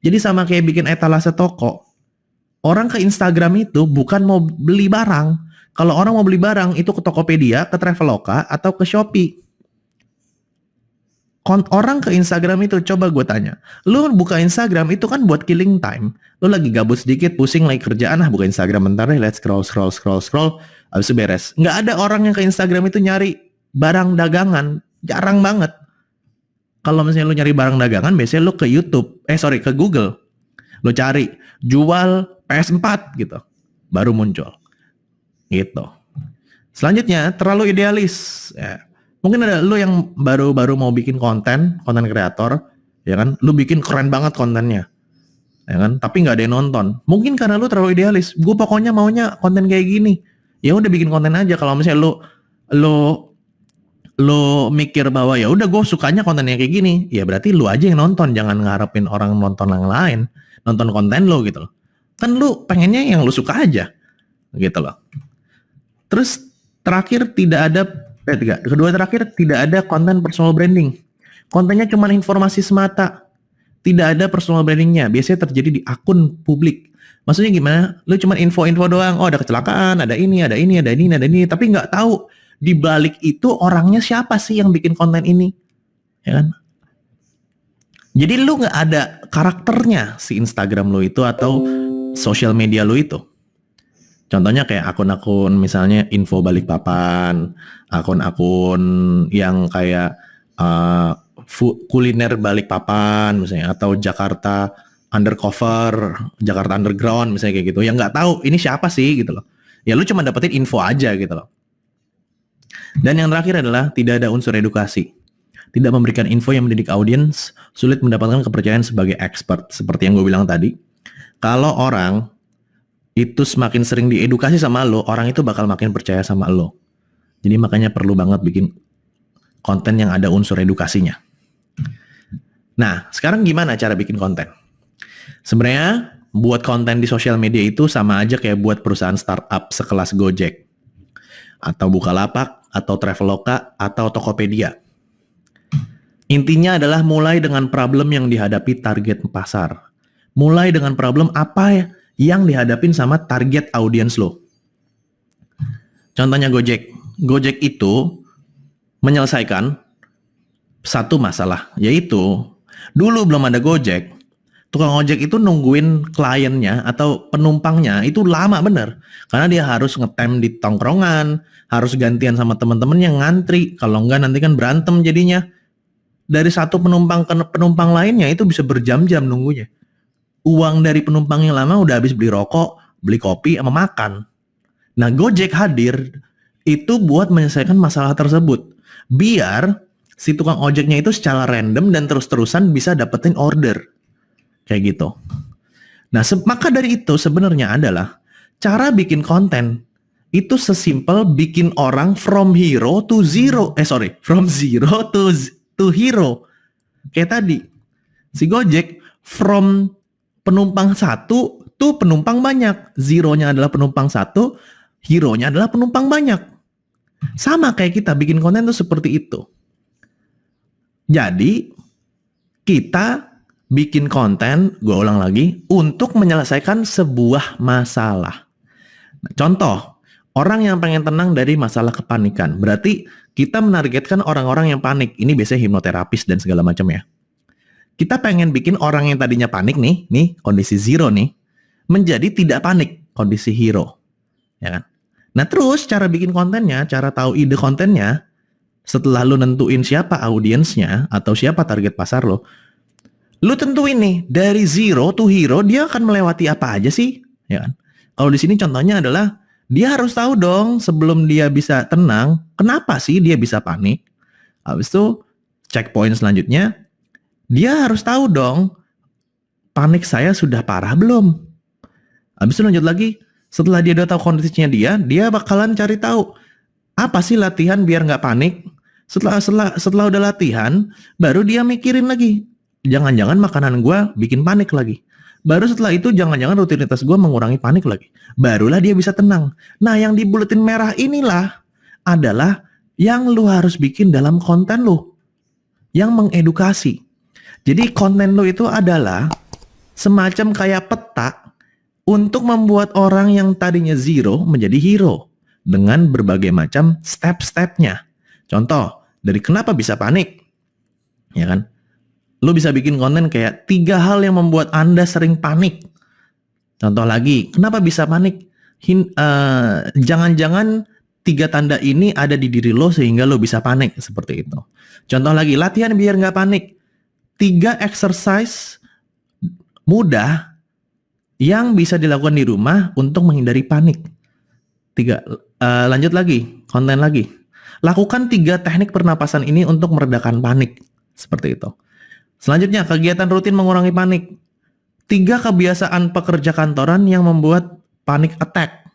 Jadi sama kayak bikin etalase toko. Orang ke Instagram itu bukan mau beli barang. Kalau orang mau beli barang itu ke Tokopedia, ke Traveloka, atau ke Shopee. Orang ke Instagram itu, coba gue tanya, lu buka Instagram itu kan buat killing time. Lu lagi gabut sedikit, pusing lagi kerjaan, buka Instagram bentar deh, let's scroll, habis itu beres. Nggak ada orang yang ke Instagram itu nyari barang dagangan, jarang banget. Kalau misalnya lu nyari barang dagangan, biasanya lu ke YouTube, ke Google. Lu cari jual PS4 gitu, baru muncul gitu. Selanjutnya terlalu idealis. Ya. Mungkin ada lu yang baru-baru mau bikin konten kreator, ya kan? Lu bikin keren banget kontennya, ya kan? Tapi nggak ada yang nonton. Mungkin karena lu terlalu idealis. Gue pokoknya maunya konten kayak gini. Ya udah bikin konten aja. Kalau misalnya lu mikir bahwa ya udah gue sukanya kontennya kayak gini, ya berarti lu aja yang nonton, jangan ngarepin orang nonton yang lain nonton konten lu gitu loh. Kan lu pengennya yang lu suka aja gitu loh. Terus terakhir kedua terakhir tidak ada konten personal branding. Kontennya cuma informasi semata, tidak ada personal brandingnya. Biasanya terjadi di akun publik. Maksudnya gimana? Lu cuma info-info doang. Oh, ada kecelakaan, ada ini, tapi nggak tahu di balik itu orangnya siapa sih yang bikin konten ini, ya kan? Jadi lu nggak ada karakternya si Instagram lu itu atau sosial media lu itu. Contohnya kayak akun-akun misalnya info Balikpapan, akun-akun yang kayak kuliner Balikpapan misalnya, atau Jakarta undercover, Jakarta underground misalnya kayak gitu. Yang nggak tahu ini siapa sih gitu loh. Ya lu cuma dapetin info aja gitu loh. Dan yang terakhir adalah tidak ada unsur edukasi. Tidak memberikan info yang mendidik audiens, sulit mendapatkan kepercayaan sebagai expert. Seperti yang gue bilang tadi, kalau orang itu semakin sering diedukasi sama lo, orang itu bakal makin percaya sama lo. Jadi makanya perlu banget bikin konten yang ada unsur edukasinya. Nah, sekarang gimana cara bikin konten? Sebenarnya buat konten di sosial media itu sama aja kayak buat perusahaan startup sekelas Gojek, atau Bukalapak, atau Traveloka, atau Tokopedia. Intinya adalah mulai dengan problem yang dihadapi target pasar. Mulai dengan problem apa yang dihadapin sama target audiens lo. Contohnya Gojek. Gojek itu menyelesaikan satu masalah, yaitu dulu belum ada Gojek, tukang ojek itu nungguin kliennya atau penumpangnya itu lama bener. Karena dia harus ngetem di tongkrongan, harus gantian sama teman-teman yang ngantri. Kalau enggak nanti kan berantem jadinya. Dari satu penumpang ke penumpang lainnya itu bisa berjam-jam nunggunya. Uang dari penumpang yang lama udah habis beli rokok, beli kopi, sama makan. Nah, Gojek hadir itu buat menyelesaikan masalah tersebut. Biar si tukang ojeknya itu secara random dan terus-terusan bisa dapetin order. Kayak gitu. Nah, maka dari itu sebenarnya adalah cara bikin konten itu sesimpel bikin orang from zero to hero. Kayak tadi, si Gojek from penumpang satu to penumpang banyak. Zero-nya adalah penumpang satu, hero-nya adalah penumpang banyak. Sama kayak kita bikin konten tuh seperti itu. Jadi kita bikin konten, gue ulang lagi, untuk menyelesaikan sebuah masalah. Contoh, orang yang pengen tenang dari masalah kepanikan. Berarti kita menargetkan orang-orang yang panik. Ini biasanya hipnoterapis dan segala macam ya. Kita pengen bikin orang yang tadinya panik nih kondisi zero nih, menjadi tidak panik, kondisi hero. Ya kan? Nah terus cara bikin kontennya, cara tahu ide kontennya, setelah lu nentuin siapa audiensnya atau siapa target pasar lo, lu tentuin nih dari zero to hero dia akan melewati apa aja sih, ya kan? Kalau di sini contohnya adalah dia harus tahu dong sebelum dia bisa tenang, kenapa sih dia bisa panik. Habis itu checkpoint selanjutnya, dia harus tahu dong panik saya sudah parah belum. Habis itu lanjut lagi, setelah dia udah tahu kondisinya dia bakalan cari tahu apa sih latihan biar nggak panik. Setelah udah latihan, baru dia mikirin lagi, jangan-jangan makanan gue bikin panik lagi. Baru setelah itu jangan-jangan rutinitas gue mengurangi panik lagi. Barulah dia bisa tenang. Nah yang di buletin merah inilah adalah yang lu harus bikin dalam konten lu. Yang mengedukasi. Jadi konten lu itu adalah semacam kayak peta untuk membuat orang yang tadinya zero menjadi hero. Dengan berbagai macam step-stepnya. Contoh, dari kenapa bisa panik. Ya kan? Lu bisa bikin konten kayak 3 hal yang membuat Anda sering panik. Contoh lagi, kenapa bisa panik? Jangan-jangan 3 tanda ini ada di diri lo sehingga lo bisa panik. Seperti itu. Contoh lagi, latihan biar nggak panik. 3 exercise mudah yang bisa dilakukan di rumah untuk menghindari panik. Lanjut lagi, konten lagi. Lakukan 3 teknik pernapasan ini untuk meredakan panik. Seperti itu. Selanjutnya, kegiatan rutin mengurangi panik. 3 kebiasaan pekerja kantoran yang membuat panic attack.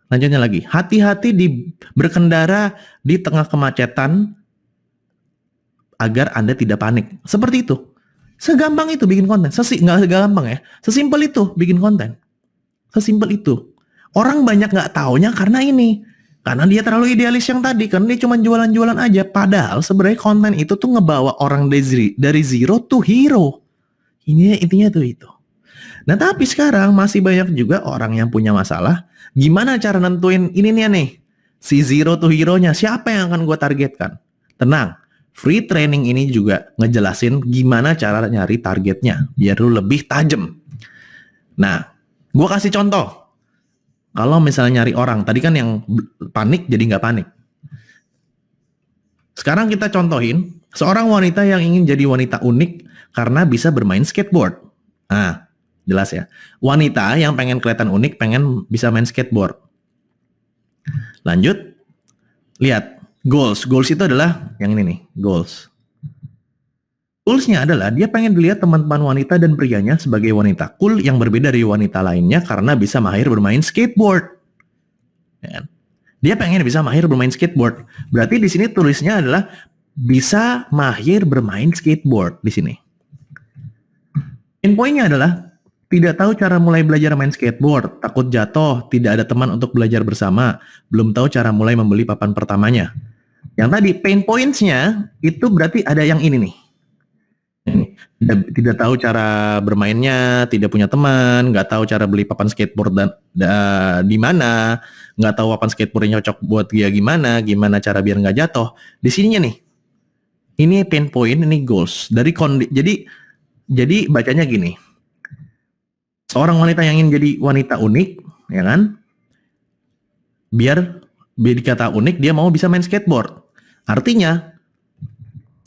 Lanjutnya lagi, hati-hati berkendara di tengah kemacetan agar Anda tidak panik. Seperti itu. Segampang itu bikin konten. Nggak segampang ya. Sesimpel itu bikin konten. Sesimpel itu. Orang banyak nggak taunya karena ini. Karena dia terlalu idealis yang tadi. Karena dia cuma jualan-jualan aja. Padahal sebenarnya konten itu tuh ngebawa orang dari zero to hero. Intinya tuh itu. Nah tapi sekarang masih banyak juga orang yang punya masalah. Gimana cara nentuin ini nih. Si zero to hero-nya. Siapa yang akan gue targetkan? Tenang. Free training ini juga ngejelasin gimana cara nyari targetnya. Biar lu lebih tajam. Nah, gue kasih contoh. Kalau misalnya nyari orang, tadi kan yang panik jadi nggak panik. Sekarang kita contohin seorang wanita yang ingin jadi wanita unik karena bisa bermain skateboard. Nah, jelas ya. Wanita yang pengen kelihatan unik, pengen bisa main skateboard. Lanjut, lihat goals. Goals itu adalah yang ini nih, goals. Goalsnya adalah dia pengen dilihat teman-teman wanita dan prianya sebagai wanita cool yang berbeda dari wanita lainnya karena bisa mahir bermain skateboard. Ya kan? Dia pengen bisa mahir bermain skateboard. Berarti di sini tulisnya adalah bisa mahir bermain skateboard di sini. Poinnya adalah tidak tahu cara mulai belajar main skateboard, takut jatuh, tidak ada teman untuk belajar bersama, belum tahu cara mulai membeli papan pertamanya. Yang tadi pain points-nya itu berarti ada yang ini nih. Tidak tahu cara bermainnya, tidak punya teman, nggak tahu cara beli papan skateboard dan di mana, nggak tahu papan skateboard yang cocok buat dia gimana cara biar nggak jatuh. Di sininya nih, ini pain point, ini goals. Jadi bacanya gini, seorang wanita yang ingin jadi wanita unik, ya kan? Biar dikata unik, dia mau bisa main skateboard. Artinya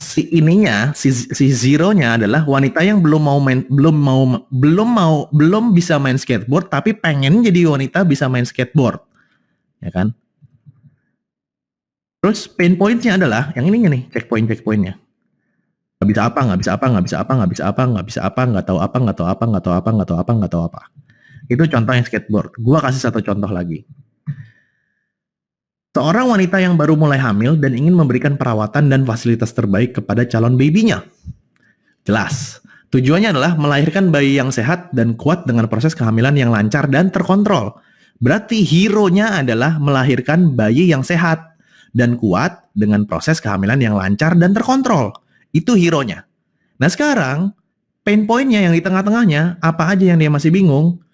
si zero-nya adalah wanita yang belum bisa main skateboard tapi pengen jadi wanita bisa main skateboard. Ya kan? Terus pain point-nya adalah yang ininya nih, checkpoint-nya. Nggak bisa apa, nggak tahu apa. Itu contohnya skateboard. Gua kasih satu contoh lagi. Seorang wanita yang baru mulai hamil dan ingin memberikan perawatan dan fasilitas terbaik kepada calon babynya. Jelas. Tujuannya adalah melahirkan bayi yang sehat dan kuat dengan proses kehamilan yang lancar dan terkontrol. Berarti hero-nya adalah melahirkan bayi yang sehat dan kuat dengan proses kehamilan yang lancar dan terkontrol. Itu hero-nya. Nah sekarang, pain point-nya yang di tengah-tengahnya, apa aja yang dia masih bingung?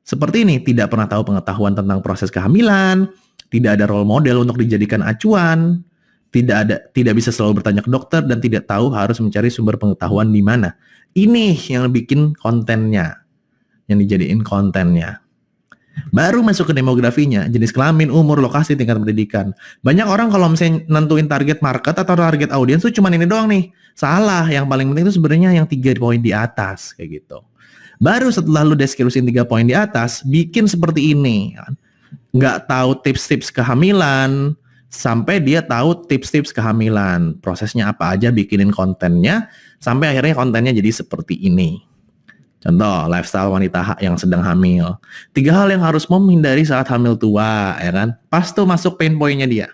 Seperti ini, tidak pernah tahu pengetahuan tentang proses kehamilan, tidak ada role model untuk dijadikan acuan, tidak bisa selalu bertanya ke dokter, dan tidak tahu harus mencari sumber pengetahuan di mana. Ini yang bikin kontennya, yang dijadiin kontennya. Baru masuk ke demografinya, jenis kelamin, umur, lokasi, tingkat pendidikan. Banyak orang kalau misalnya nentuin target market atau target audiens tuh cuma ini doang nih. Salah, yang paling penting itu sebenarnya yang 3 poin di atas, kayak gitu. Baru setelah lu deskripsiin 3 poin di atas, bikin seperti ini. Nggak tahu tips-tips kehamilan, sampai dia tahu tips-tips kehamilan. Prosesnya apa aja, bikinin kontennya, sampai akhirnya kontennya jadi seperti ini. Contoh, lifestyle wanita yang sedang hamil. 3 hal yang harus menghindari saat hamil tua, ya kan? Pas tuh masuk pain point-nya dia.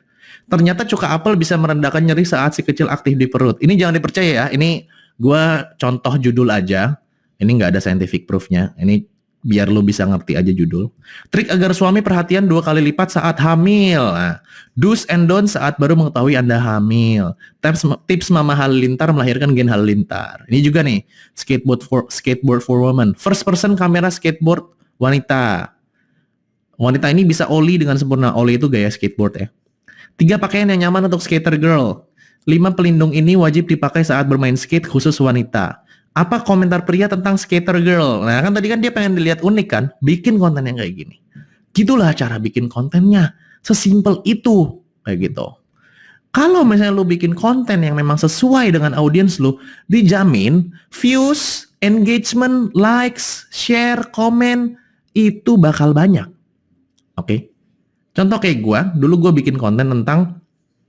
Ternyata cuka apel bisa merendahkan nyeri saat si kecil aktif di perut. Ini jangan dipercaya ya, ini gue contoh judul aja. Ini nggak ada scientific proof-nya. Ini biar lu bisa ngerti aja judul. Trik agar suami perhatian 2 kali lipat saat hamil. Nah, do's and don'ts saat baru mengetahui Anda hamil. Tips Mama Halilintar melahirkan Gen Halilintar. Ini juga nih, skateboard for woman. First person kamera skateboard wanita. Wanita ini bisa ollie dengan sempurna. Ollie itu gaya skateboard ya. 3 pakaian yang nyaman untuk skater girl. 5 pelindung ini wajib dipakai saat bermain skate khusus wanita. Apa komentar pria tentang skater girl? Nah kan tadi kan dia pengen dilihat unik kan, bikin konten yang kayak gini. Gitulah cara bikin kontennya, sesimpel itu, kayak gitu. Kalau misalnya lu bikin konten yang memang sesuai dengan audiens lu, dijamin views, engagement, likes, share, komen itu bakal banyak. Oke. Contoh kayak dulu gue bikin konten tentang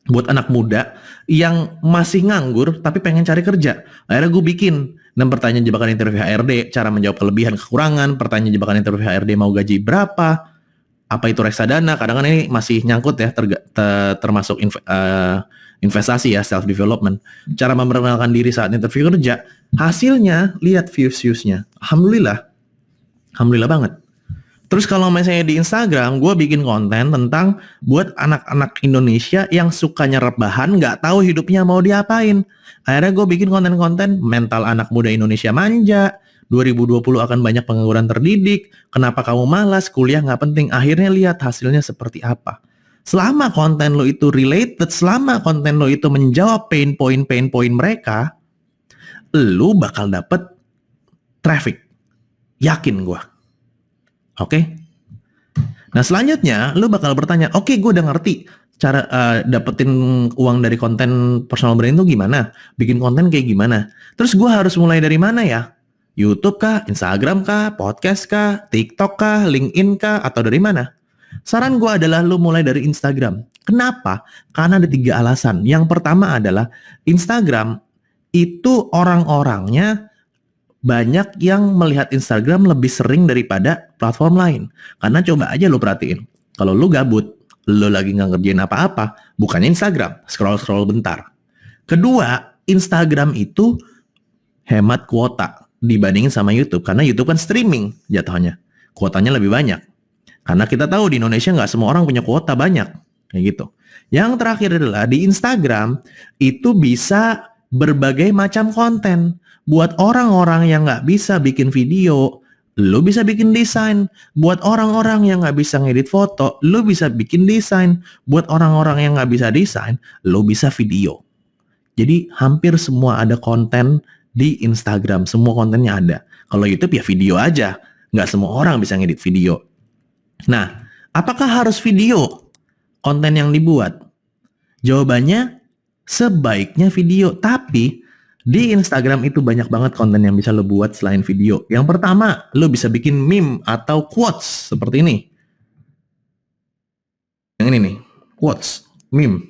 buat anak muda yang masih nganggur tapi pengen cari kerja. Akhirnya gue bikin 6 pertanyaan jebakan interview HRD, cara menjawab kelebihan kekurangan, pertanyaan jebakan interview HRD mau gaji berapa, apa itu reksadana. Kadang-kadang ini masih nyangkut ya, termasuk investasi ya, self development. Cara memperkenalkan diri saat interview kerja. Hasilnya lihat views-nya. Alhamdulillah banget. Terus kalau misalnya di Instagram, gue bikin konten tentang buat anak-anak Indonesia yang sukanya rebahan, nggak tahu hidupnya mau diapain. Akhirnya gue bikin konten-konten mental anak muda Indonesia manja, 2020 akan banyak pengangguran terdidik, kenapa kamu malas, kuliah nggak penting. Akhirnya lihat hasilnya seperti apa. Selama konten lo itu related, selama konten lo itu menjawab pain point mereka, lo bakal dapet traffic. Yakin gue. Oke. Nah selanjutnya lu bakal bertanya, oke, gue udah ngerti cara dapetin uang dari konten personal branding itu gimana, bikin konten kayak gimana. Terus gue harus mulai dari mana ya? YouTube kah, Instagram kah, podcast kah, TikTok kah, LinkedIn kah, atau dari mana? Saran gue adalah lu mulai dari Instagram. Kenapa? Karena ada 3 alasan. Yang pertama adalah Instagram itu orang-orangnya banyak yang melihat Instagram lebih sering daripada platform lain. Karena coba aja lo perhatiin. Kalau lo gabut, lo lagi nggak ngerjain apa-apa, bukannya Instagram, scroll-scroll bentar. Kedua, Instagram itu hemat kuota dibandingin sama YouTube. Karena YouTube kan streaming jatuhnya. Kuotanya lebih banyak. Karena kita tahu di Indonesia nggak semua orang punya kuota banyak. Kayak gitu. Yang terakhir adalah di Instagram itu bisa berbagai macam konten. Buat orang-orang yang nggak bisa bikin video, lo bisa bikin desain. Buat orang-orang yang nggak bisa ngedit foto, lo bisa bikin desain. Buat orang-orang yang nggak bisa desain, lo bisa video. Jadi hampir semua ada konten di Instagram. Semua kontennya ada. Kalau YouTube ya video aja. Nggak semua orang bisa ngedit video. Nah, apakah harus video konten yang dibuat? Jawabannya, sebaiknya video. Tapi di Instagram itu banyak banget konten yang bisa lo buat selain video. Yang pertama, lo bisa bikin meme atau quotes seperti ini. Yang ini nih, quotes, meme.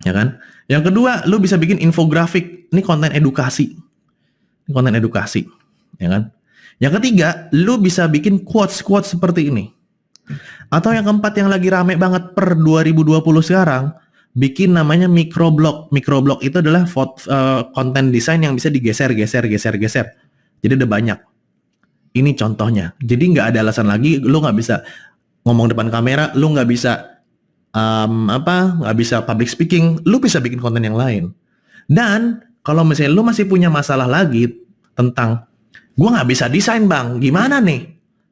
Ya kan? Yang kedua, lo bisa bikin infografik. Ini konten edukasi. Ini konten edukasi. Ya kan? Yang ketiga, lo bisa bikin quotes-quotes seperti ini. Atau yang keempat yang lagi rame banget per 2020 sekarang, bikin namanya microblog. Microblog itu adalah konten desain yang bisa digeser. Jadi ada banyak. Ini contohnya. Jadi nggak ada alasan lagi lu nggak bisa ngomong depan kamera, lu nggak bisa nggak bisa public speaking, lu bisa bikin konten yang lain. Dan kalau misalnya lu masih punya masalah lagi tentang gua nggak bisa desain bang, gimana nih?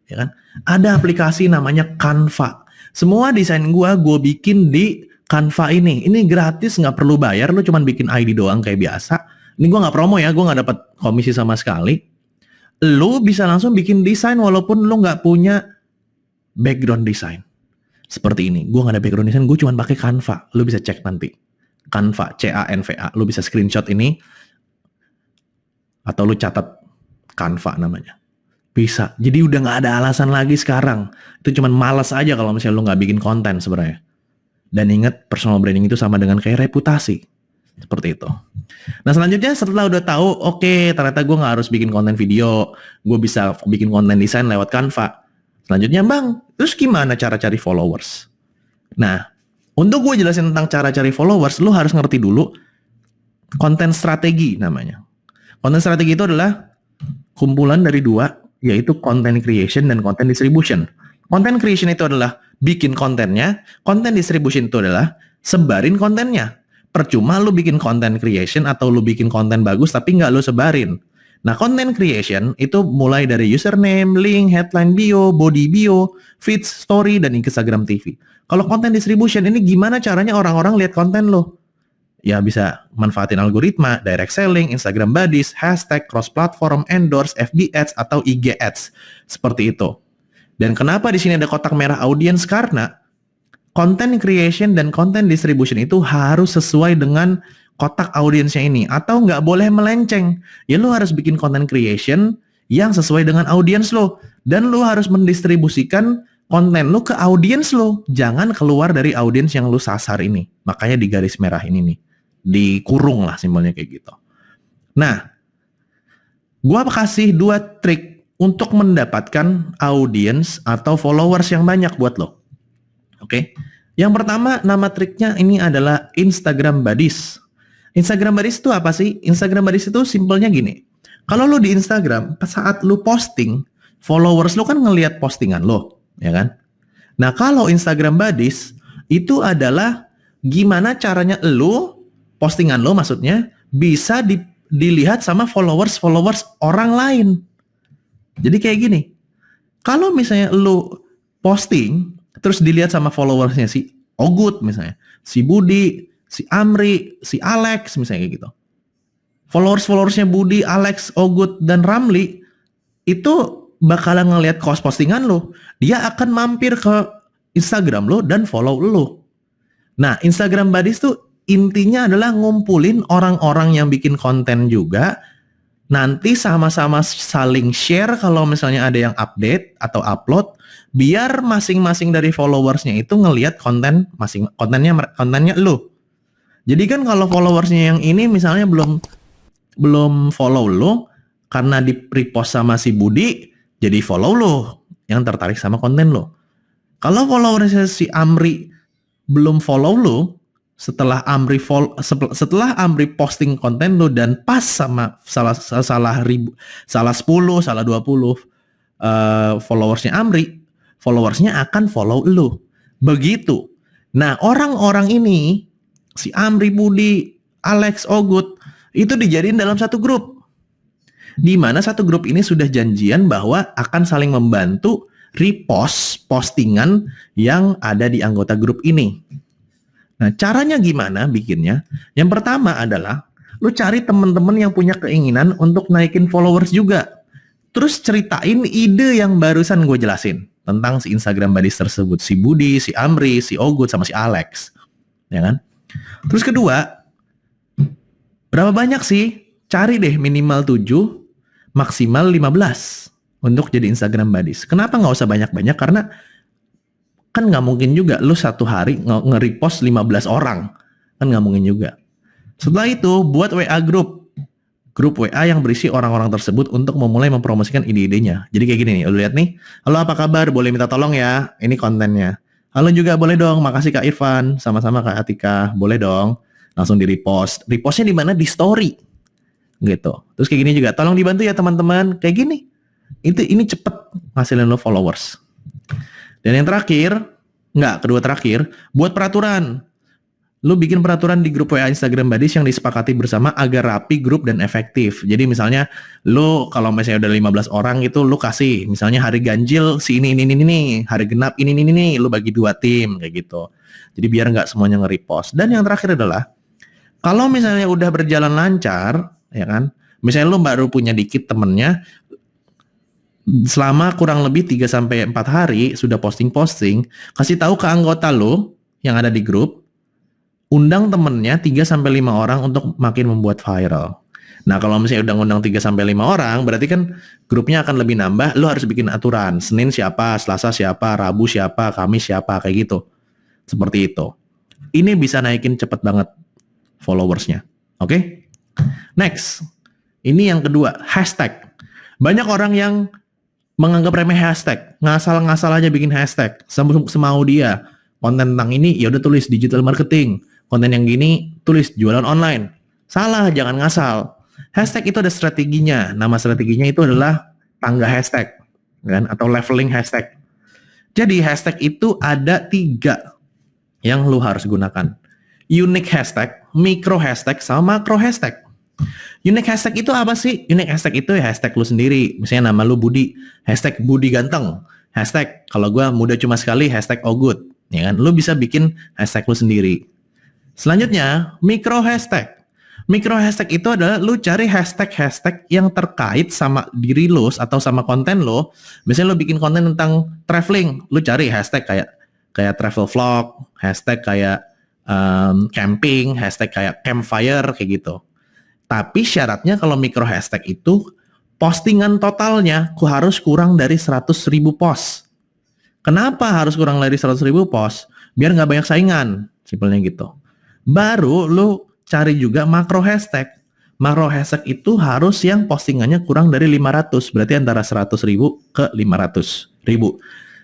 Ya kan? Ada aplikasi namanya Canva. Semua desain gua bikin di Canva ini gratis, nggak perlu bayar, lu cuman bikin ID doang kayak biasa. Ini gue nggak promo ya, gue nggak dapat komisi sama sekali. Lu bisa langsung bikin desain walaupun lu nggak punya background desain. Seperti ini, gue nggak ada background desain, gue cuman pakai Canva. Lu bisa cek nanti. Canva, C-A-N-V-A. Lu bisa screenshot ini atau lu catat Canva namanya. Bisa. Jadi udah nggak ada alasan lagi sekarang. Itu cuman malas aja kalau misalnya lu nggak bikin konten sebenarnya. Dan ingat, personal branding itu sama dengan kayak reputasi. Seperti itu. Nah selanjutnya setelah udah tahu, oke, ternyata gue gak harus bikin konten video, gue bisa bikin konten desain lewat Canva. Selanjutnya bang, terus gimana cara cari followers? Nah, untuk gue jelasin tentang cara cari followers, lu harus ngerti dulu konten strategi namanya. Konten strategi itu adalah kumpulan dari 2, yaitu content creation dan content distribution. Content creation itu adalah bikin kontennya, content distribution itu adalah sebarin kontennya. Percuma lu bikin content creation atau lu bikin konten bagus tapi nggak lu sebarin. Nah, content creation itu mulai dari username, link, headline bio, body bio, feeds, story, dan Instagram TV. Kalau content distribution ini gimana caranya orang-orang lihat konten lo? Ya bisa manfaatin algoritma, direct selling, Instagram buddies, hashtag, cross platform, endorse, FB ads, atau IG ads. Seperti itu. Dan kenapa di sini ada kotak merah audience? Karena content creation dan content distribution itu harus sesuai dengan kotak audiensnya ini, atau nggak boleh melenceng. Ya lu harus bikin content creation yang sesuai dengan audiens lo, dan lu harus mendistribusikan konten lu ke audiens lo, jangan keluar dari audiens yang lu sasar ini. Makanya di garis merah ini nih, dikurung lah simbolnya kayak gitu. Nah, gua kasih 2 trik untuk mendapatkan audiens atau followers yang banyak buat lo. Oke. Yang pertama, nama triknya ini adalah Instagram Buddies. Instagram Buddies itu apa sih? Instagram Buddies itu simpelnya gini. Kalau lo di Instagram, pas saat lo posting, followers lo kan ngelihat postingan lo, ya kan? Nah, kalau Instagram Buddies itu adalah gimana caranya lo, postingan lo maksudnya, bisa dilihat sama followers orang lain. Jadi kayak gini, kalau misalnya lo posting, terus dilihat sama followersnya si Ogut misalnya, si Budi, si Amri, si Alex misalnya kayak gitu. Followersnya Budi, Alex, Ogut, dan Ramli itu bakalan ngelihat postingan lo. Dia akan mampir ke Instagram lo dan follow lo. Nah, Instagram Buddies tuh intinya adalah ngumpulin orang-orang yang bikin konten juga. Nanti sama-sama saling share kalau misalnya ada yang update atau upload, biar masing-masing dari followersnya itu ngelihat kontennya lo. Jadi kan kalau followersnya yang ini misalnya belum follow lo, karena di repost sama si Budi, jadi follow lo, yang tertarik sama konten lo. Kalau followersnya si Amri belum follow lo, setelah Amri posting konten lo dan pas sama salah 10, salah 20 followersnya Amri, followersnya akan follow lo. Begitu. Nah, orang-orang ini si Amri, Budi, Alex, Ogut itu dijadiin dalam satu grup. Di mana satu grup ini sudah janjian bahwa akan saling membantu repost postingan yang ada di anggota grup ini. Nah, caranya gimana bikinnya? Yang pertama adalah lu cari temen-temen yang punya keinginan untuk naikin followers juga. Terus ceritain ide yang barusan gue jelasin tentang si Instagram Buddies tersebut. Si Budi, si Amri, si Ogut, sama si Alex. Ya kan? Terus kedua, berapa banyak sih? Cari deh minimal 7, maksimal 15 untuk jadi Instagram Buddies. Kenapa nggak usah banyak-banyak? Karena kan nggak mungkin juga lu satu hari nge-repost 15 orang. Kan nggak mungkin juga. Setelah itu, buat WA grup WA yang berisi orang-orang tersebut untuk memulai mempromosikan ide-idenya. Jadi kayak gini nih, lu lihat nih. Halo, apa kabar? Boleh minta tolong ya? Ini kontennya. Halo juga, boleh dong. Makasih Kak Irfan. Sama-sama Kak Atika. Boleh dong. Langsung di-repost. Repostnya di mana? Di story. Gitu. Terus kayak gini juga. Tolong dibantu ya teman-teman. Kayak gini. Ini cepet ngasilin lo followers. Dan yang terakhir, kedua terakhir, buat peraturan. Lu bikin peraturan di grup WA Instagram Buddies yang disepakati bersama agar rapi, grup, dan efektif. Jadi misalnya lu kalau misalnya udah 15 orang itu lu kasih misalnya hari ganjil si ini, hari genap ini, lu bagi 2 tim kayak gitu. Jadi biar nggak semuanya nge-repost. Dan yang terakhir adalah kalau misalnya udah berjalan lancar, ya kan? Misalnya lu baru punya dikit temennya, selama kurang lebih 3-4 hari sudah posting-posting, kasih tahu ke anggota lo yang ada di grup, undang temennya 3-5 orang untuk makin membuat viral. Nah, kalau misalnya udah ngundang 3-5 orang, berarti kan grupnya akan lebih nambah, lo harus bikin aturan. Senin siapa, Selasa siapa, Rabu siapa, Kamis siapa, kayak gitu. Seperti itu. Ini bisa naikin cepet banget followersnya. Oke? Next. Ini yang kedua, hashtag. Banyak orang yang menganggap remeh hashtag, ngasal-ngasal aja bikin hashtag, semau dia. Konten tentang ini, ya udah tulis digital marketing. Konten yang gini, tulis jualan online. Salah, jangan ngasal. Hashtag itu ada strateginya. Nama strateginya itu adalah tangga hashtag, kan? Atau leveling hashtag. Jadi hashtag itu ada 3 yang lu harus gunakan. Unique hashtag, micro hashtag, sama macro hashtag. Unique hashtag itu apa sih? Unique hashtag itu ya hashtag lu sendiri. Misalnya nama lu Budi, hashtag Budi ganteng. Hashtag kalau gue muda cuma sekali, hashtag Ogut. Ya kan? Lu bisa bikin hashtag lu sendiri. Selanjutnya, micro hashtag. Micro hashtag itu adalah lu cari hashtag-hashtag yang terkait sama diri lu atau sama konten lu. Misalnya lu bikin konten tentang traveling, lu cari hashtag kayak travel vlog, hashtag kayak camping, hashtag kayak campfire kayak gitu. Tapi syaratnya kalau micro hashtag itu postingan totalnya harus kurang dari 100.000 post. Kenapa harus kurang dari 100.000 post? Biar nggak banyak saingan, simpelnya gitu. Baru lu cari juga makro hashtag. Makro hashtag itu harus yang postingannya kurang dari 500, berarti antara 100.000 ke 500.000.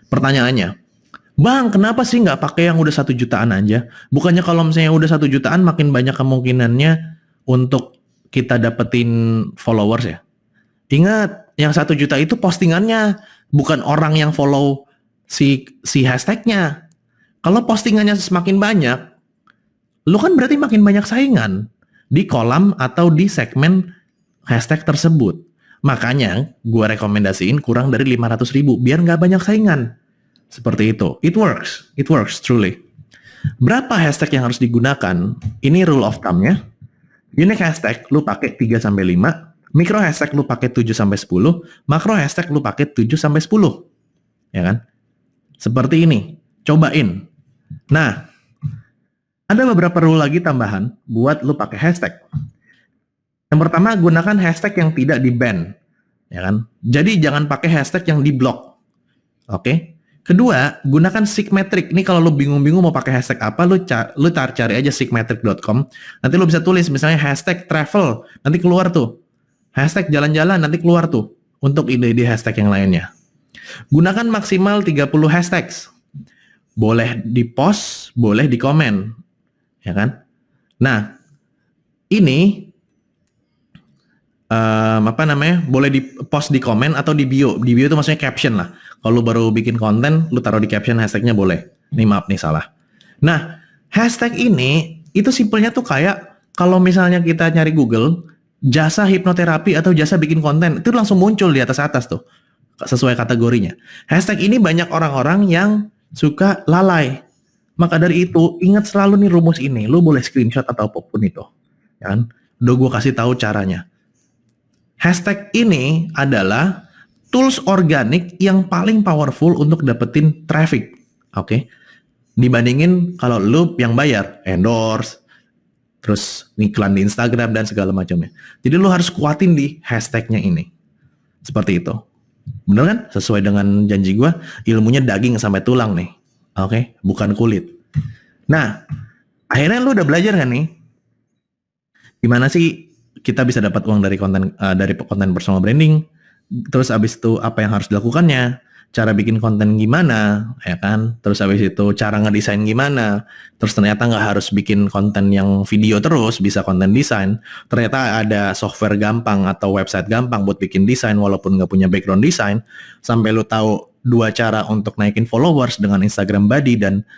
Pertanyaannya, Bang, kenapa sih nggak pakai yang udah 1 jutaan aja? Bukannya kalau misalnya udah 1 jutaan makin banyak kemungkinannya untuk kita dapetin followers ya? Ingat, yang 1 juta itu postingannya, bukan orang yang follow si hashtagnya. Kalau postingannya semakin banyak, lu kan berarti makin banyak saingan di kolam atau di segmen hashtag tersebut. Makanya gue rekomendasiin kurang dari 500.000 biar nggak banyak saingan. Seperti itu. It works truly. Berapa hashtag yang harus digunakan? Ini rule of thumb-nya. Unique hashtag lu pakai 3 sampai 5, micro hashtag lu pakai 7 sampai 10, makro hashtag lu pakai 7 sampai 10. Ya kan? Seperti ini. Cobain. Nah, ada beberapa rule lagi tambahan buat lu pakai hashtag. Yang pertama, gunakan hashtag yang tidak di-ban. Ya kan? Jadi jangan pakai hashtag yang di-block. Oke? Kedua, gunakan Sigmetric. Ini kalau lu bingung-bingung mau pakai hashtag apa, lu cari aja sigmetric.com. Nanti lu bisa tulis misalnya hashtag travel, nanti keluar tuh. Hashtag jalan-jalan, nanti keluar tuh. Untuk ide-ide hashtag yang lainnya. Gunakan maksimal 30 hashtags. Boleh di-post, boleh di-komen. Ya kan? Nah, ini boleh di-post di komen atau di bio. Di bio itu maksudnya caption lah. Kalau lu baru bikin konten, lu taruh di caption hashtagnya boleh. Nih maaf nih salah. Nah, hashtag ini itu simpelnya tuh kayak kalau misalnya kita nyari Google jasa hipnoterapi atau jasa bikin konten, itu langsung muncul di atas-atas tuh sesuai kategorinya. Hashtag ini banyak orang-orang yang suka lalai. Maka dari itu ingat selalu nih rumus ini. Lu boleh screenshot atau apapun itu. Ya kan? Udah gue kasih tahu caranya. Hashtag ini adalah tools organik yang paling powerful untuk dapetin traffic. Oke. Dibandingin kalau lu yang bayar, endorse, terus iklan di Instagram dan segala macamnya. Jadi lu harus kuatin di hashtagnya ini. Seperti itu. Bener kan? Sesuai dengan janji gua, ilmunya daging sampai tulang nih. Oke, bukan kulit. Nah, akhirnya lu udah belajar kan nih? Gimana sih kita bisa dapat uang dari konten personal branding? Terus abis itu apa yang harus dilakukannya? Cara bikin konten gimana, ya kan? Terus abis itu cara ngedesain gimana? Terus ternyata nggak harus bikin konten yang video terus, bisa konten desain. Ternyata ada software gampang atau website gampang buat bikin desain walaupun nggak punya background desain. Sampai lu tahu 2 cara untuk naikin followers dengan Instagram Buddy dan